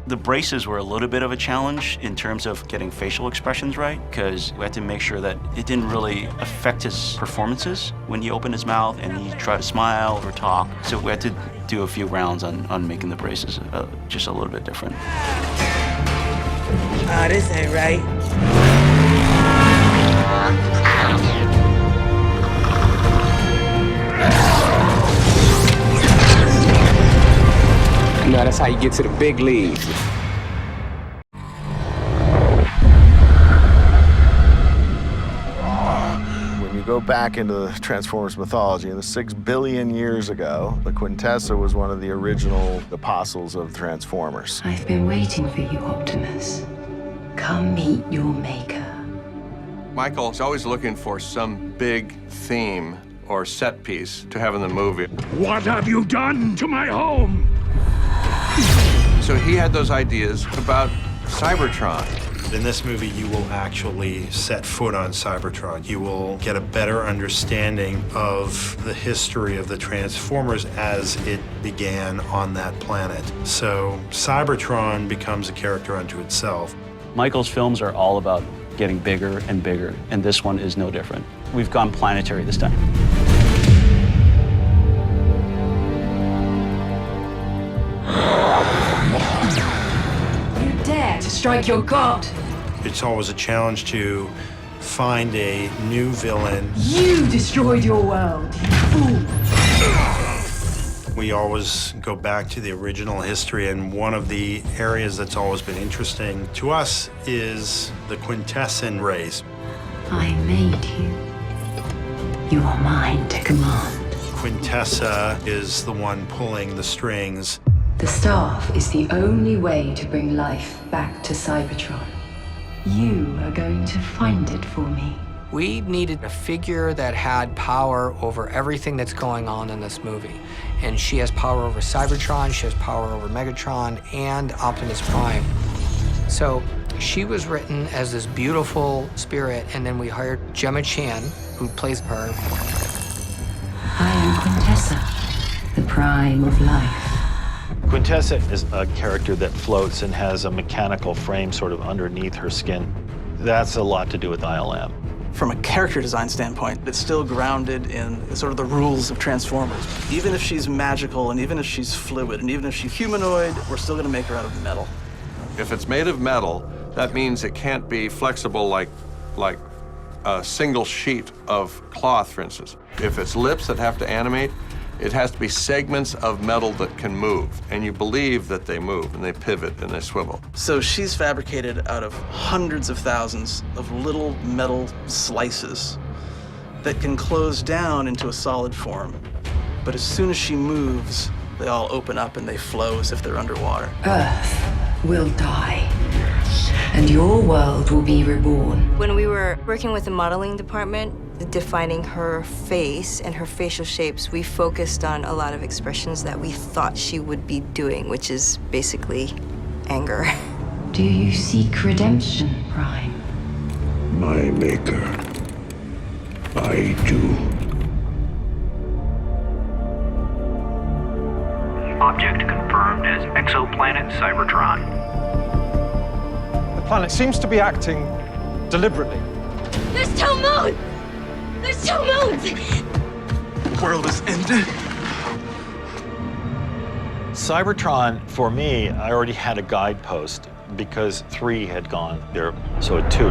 The braces were a little bit of a challenge in terms of getting facial expressions right, because we had to make sure that it didn't really affect his performances when he opened his mouth and he tried to smile or talk. So we had to do a few rounds on making the braces just a little bit different. Oh, this ain't right. You know, that's how you get to the big leagues. When you go back into the Transformers mythology, in the 6 billion years ago, the Quintessa was one of the original apostles of Transformers. I've been waiting for you, Optimus. Come meet your maker. Michael's always looking for some big theme or set piece to have in the movie. What have you done to my home? So he had those ideas about Cybertron. In this movie, you will actually set foot on Cybertron. You will get a better understanding of the history of the Transformers as it began on that planet. So Cybertron becomes a character unto itself. Michael's films are all about getting bigger and bigger, and this one is no different. We've gone planetary this time. You dare to strike your god? It's always a challenge to find a new villain. You destroyed your world, you fool. We always go back to the original history, and one of the areas that's always been interesting to us is the Quintessan race. I made you. You are mine to command. Quintessa is the one pulling the strings. The staff is the only way to bring life back to Cybertron. You are going to find it for me. We needed a figure that had power over everything that's going on in this movie. And she has power over Cybertron, she has power over Megatron, and Optimus Prime. So she was written as this beautiful spirit, and then we hired Gemma Chan, who plays her. I am Quintessa, the prime of life. Quintessa is a character that floats and has a mechanical frame sort of underneath her skin. That's a lot to do with ILM. From a character design standpoint, it's still grounded in sort of the rules of Transformers. Even if she's magical, and even if she's fluid, and even if she's humanoid, we're still gonna make her out of metal. If it's made of metal, that means it can't be flexible like a single sheet of cloth, for instance. If it's lips that have to animate, it has to be segments of metal that can move, and you believe that they move, and they pivot, and they swivel. So she's fabricated out of hundreds of thousands of little metal slices that can close down into a solid form. But as soon as she moves, they all open up and they flow as if they're underwater. Earth will die, and your world will be reborn. When we were working with the modeling department, defining her face and her facial shapes, we focused on a lot of expressions that we thought she would be doing, which is basically anger. Do you seek redemption, Prime? My maker. I do. Object confirmed as exoplanet Cybertron. The planet seems to be acting deliberately. There's 2 moons! There's 2 moons! The world is ended. Cybertron, for me, I already had a guidepost because 3 had gone there, so a 2.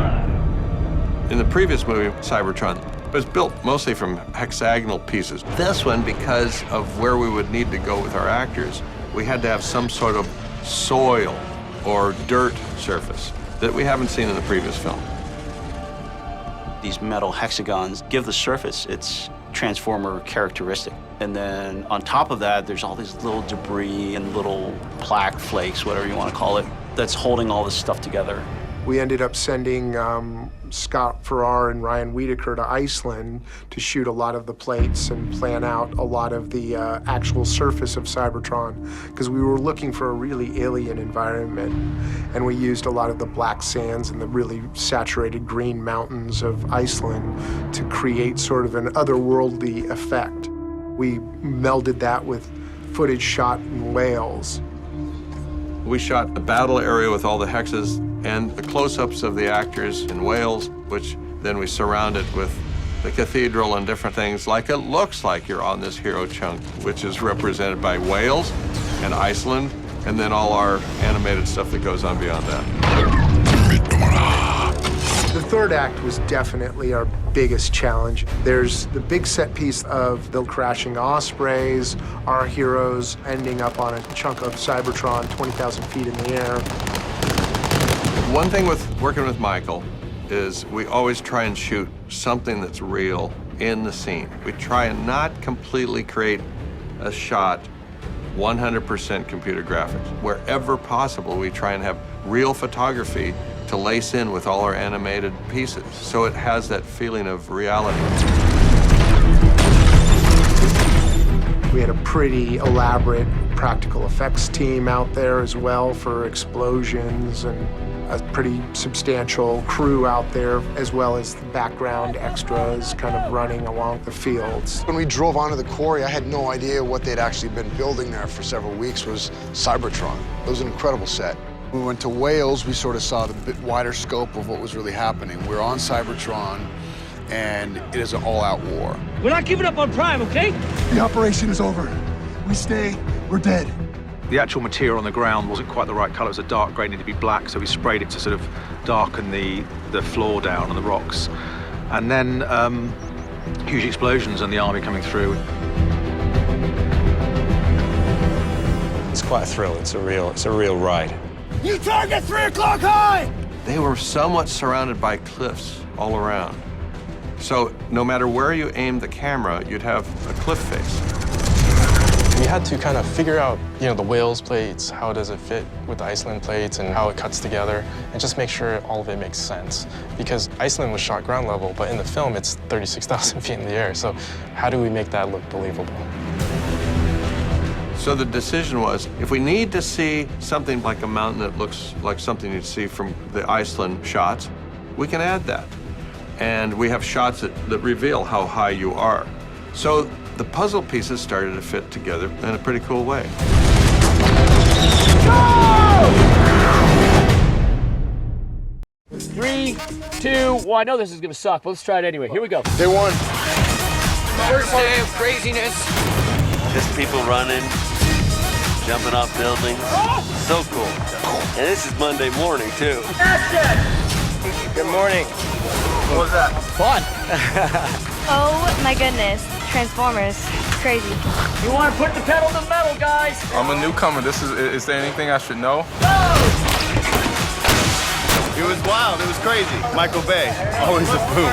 In the previous movie, Cybertron was built mostly from hexagonal pieces. This one, because of where we would need to go with our actors, we had to have some sort of soil or dirt surface that we haven't seen in the previous film. These metal hexagons give the surface its Transformer characteristic. And then on top of that, there's all these little debris and little plaque flakes, whatever you want to call it, that's holding all this stuff together. We ended up sending Scott Farrar and Ryan Wiedeker to Iceland to shoot a lot of the plates and plan out a lot of the actual surface of Cybertron, because we were looking for a really alien environment. And we used a lot of the black sands and the really saturated green mountains of Iceland to create sort of an otherworldly effect. We melded that with footage shot in Wales. We shot the battle area with all the hexes and the close-ups of the actors in Wales, which then we surrounded with the cathedral and different things, like it looks like you're on this hero chunk, which is represented by Wales and Iceland, and then all our animated stuff that goes on beyond that. The third act was definitely our biggest challenge. There's the big set piece of the crashing ospreys, our heroes ending up on a chunk of Cybertron 20,000 feet in the air. One thing with working with Michael is we always try and shoot something that's real in the scene. We try and not completely create a shot 100% computer graphics. Wherever possible, we try and have real photography to lace in with all our animated pieces, so it has that feeling of reality. We had a pretty elaborate practical effects team out there as well for explosions, and a pretty substantial crew out there, as well as the background extras kind of running along the fields. When we drove onto the quarry, I had no idea what they'd actually been building there for several weeks was Cybertron. It was an incredible set. When we went to Wales, we sort of saw the bit wider scope of what was really happening. We're on Cybertron, and it is an all-out war. We're not giving up on Prime, okay? The operation is over. We stay, we're dead. The actual material on the ground wasn't quite the right color. It was a dark gray, needed to be black, so we sprayed it to sort of darken the floor down and the rocks. And then huge explosions and the army coming through. It's quite a thrill. It's a real ride. You target 3 o'clock high! They were somewhat surrounded by cliffs all around. So no matter where you aimed the camera, you'd have a cliff face. We had to kind of figure out, the Wales plates, how does it fit with the Iceland plates and how it cuts together, and just make sure all of it makes sense. Because Iceland was shot ground level, but in the film it's 36,000 feet in the air, so how do we make that look believable? So the decision was, if we need to see something like a mountain that looks like something you'd see from the Iceland shots, we can add that. And we have shots that reveal how high you are. So the puzzle pieces started to fit together in a pretty cool way. Go! 3, 2, 1. I know this is gonna suck, but let's try it anyway. Here we go. They won. First day of craziness. Just people running, jumping off buildings. So cool. And this is Monday morning, too. Good morning. What was that? Fun. Oh my goodness, Transformers, crazy. You want to put the pedal to the metal, guys? I'm a newcomer. Is there anything I should know? It was wild. It was crazy. Michael Bay, always a boom.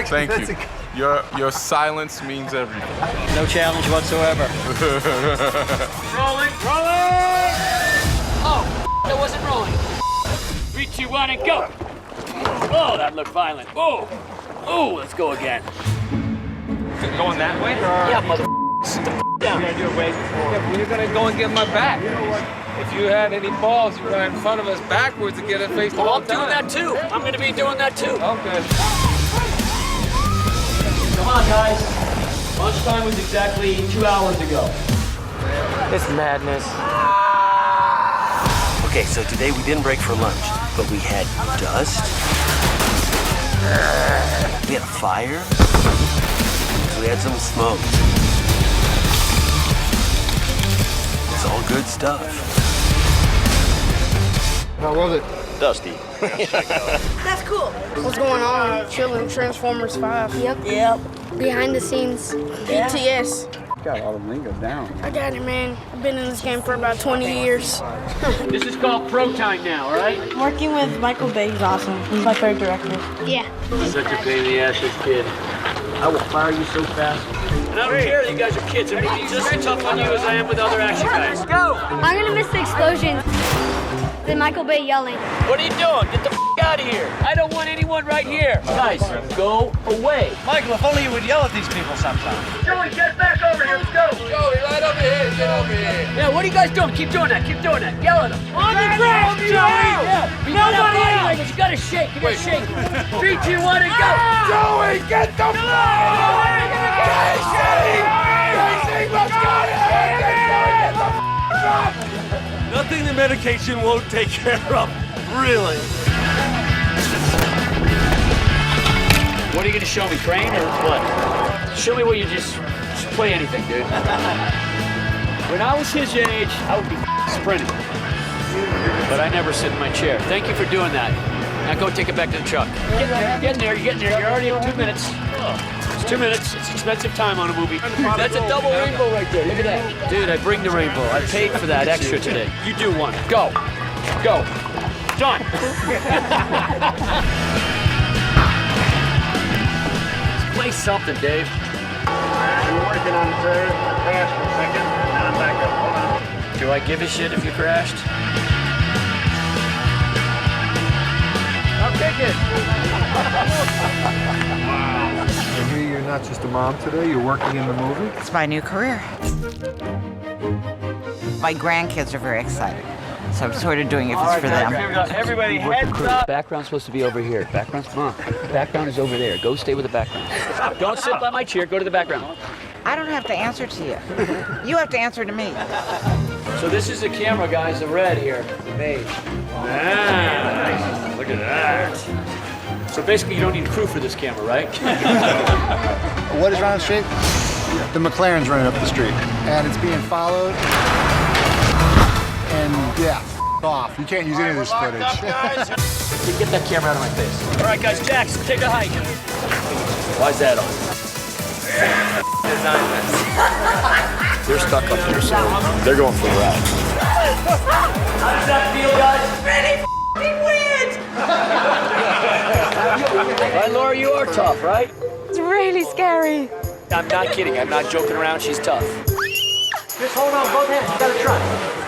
Thank you. Your silence means everything. No challenge whatsoever. Rolling. Oh, that wasn't rolling. 3, 2, 1, and go. Oh, that looked violent. Oh, let's go again. Going that way? Yeah, mother. Sit the down. You're gonna do it way before. Yeah, you're gonna go and get my back. If you had any balls, you run in front of us backwards to get it face to I'm doing that too. I'm gonna be doing that too. Okay. Come on, guys. Lunchtime was exactly 2 hours ago. It's madness. Okay, so today we didn't break for lunch, but we had dust. We had a fire. We had some smoke. It's all good stuff. How was it? Dusty. That's cool. What's going on? Chilling Transformers 5. Yep. Behind the scenes. BTS. Got all the lingo down. I got it, man. I've been in this game for about 20 years. This is called Pro Time now, all right? Working with Michael Bay is awesome. He's my favorite director. Yeah. Such a pain in the ass, this kid. I will fire you so fast. And I don't care that you guys are kids. I'm gonna be just as tough on you as I am with other action guys. Go! I'm gonna miss the explosions. Then Michael Bay yelling. What are you doing? Get the out of here. I don't want anyone right here. Guys, go away. Michael, if only you would yell at these people sometime. Joey, get back over here. Let's go. Joey, right over here. Get over here. Yeah, what are you guys doing? Keep doing that. Keep doing that. Yell at them. On the ground, Joey! Yeah. Nobody anyway, but you gotta shake. You gotta shake. 3, 2, 1, and go. Joey, get the Casey! Casey, let's go! Get the Nothing the medication won't take care of. Really. What are you gonna show me, Crane or what? Show me where you just play anything, dude. When I was his age, I would be sprinting. But I never sit in my chair. Thank you for doing that. Now go take it back to the truck. You're getting there. You're already in 2 minutes. It's 2 minutes. It's expensive time on a movie. That's a double rainbow right there. Look at that. Dude, I bring the rainbow. I paid for that extra today. You do one. Go. Go. Done. Play something, Dave. You're working on it, sir. I crashed for a second. Now I'm back up. Hold on. Do I give a shit if you crashed? I'll take it. I hear you're not just a mom today, you're working in the movie? It's my new career. My grandkids are very excited, so I'm sort of doing it for them. Everybody heads up. Background's supposed to be over here. Background's, come on. Background is over there. Go stay with the background. Don't sit by my chair. Go to the background. I don't have to answer to you. You have to answer to me. So this is the camera, guys. The red here. The beige. Nice. Look at that. So basically, you don't need a crew for this camera, right? What is running the street? The McLaren's running up the street, and it's being followed. And yeah, off. You can't use any of this footage. Get that camera out of my face. All right, guys, Jax, take a hike. Why's that on? They're stuck up there, so they're going for a ride. How does that feel, guys? Really weird! All right, Laura, you are tough, right? It's really scary. I'm not kidding. I'm not joking around. She's tough. Just hold on, both hands. You gotta try.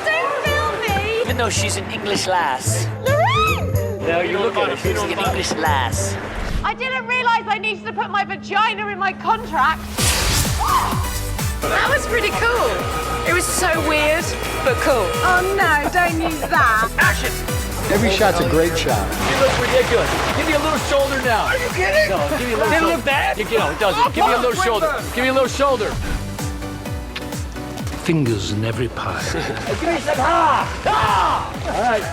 Don't film me! Even though she's an English lass. Lorraine! No, you look at her. She's an English lass. I didn't realize I needed to put my vagina in my contract. That was pretty cool. It was so weird, but cool. Oh no, don't use that. Action! Every shot's a great shot. You look ridiculous. Give me a little shoulder now. Are you kidding? No, give me a little shoulder. Did it look bad? You know, it doesn't. Give me a little shoulder. Give me a little shoulder. Fingers in every pie. Give me some ha! Ha! All right.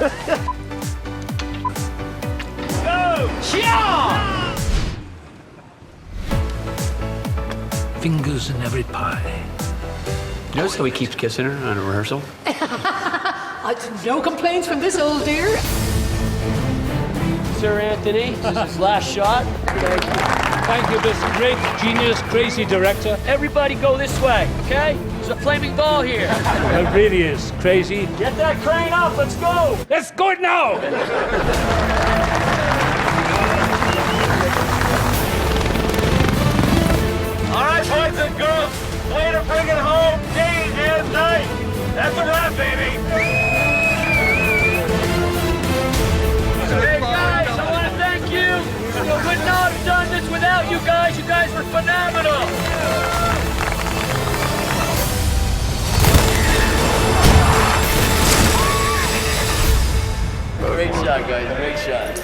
Go! Chia! Fingers in every pie. Notice how he keeps kissing her on a rehearsal? No complaints from this old dear. Sir Anthony, this is his last shot. Thank you, this great genius, crazy director. Everybody go this way, okay? There's a flaming ball here. It really is crazy. Get that crane up, let's go! Let's go it now! All right, boys and girls, way to bring it home, day and night. That's a wrap, baby. Hey guys, I want to thank you. We would not have done this without you guys. You guys were phenomenal. Great shot, guys. Great shot.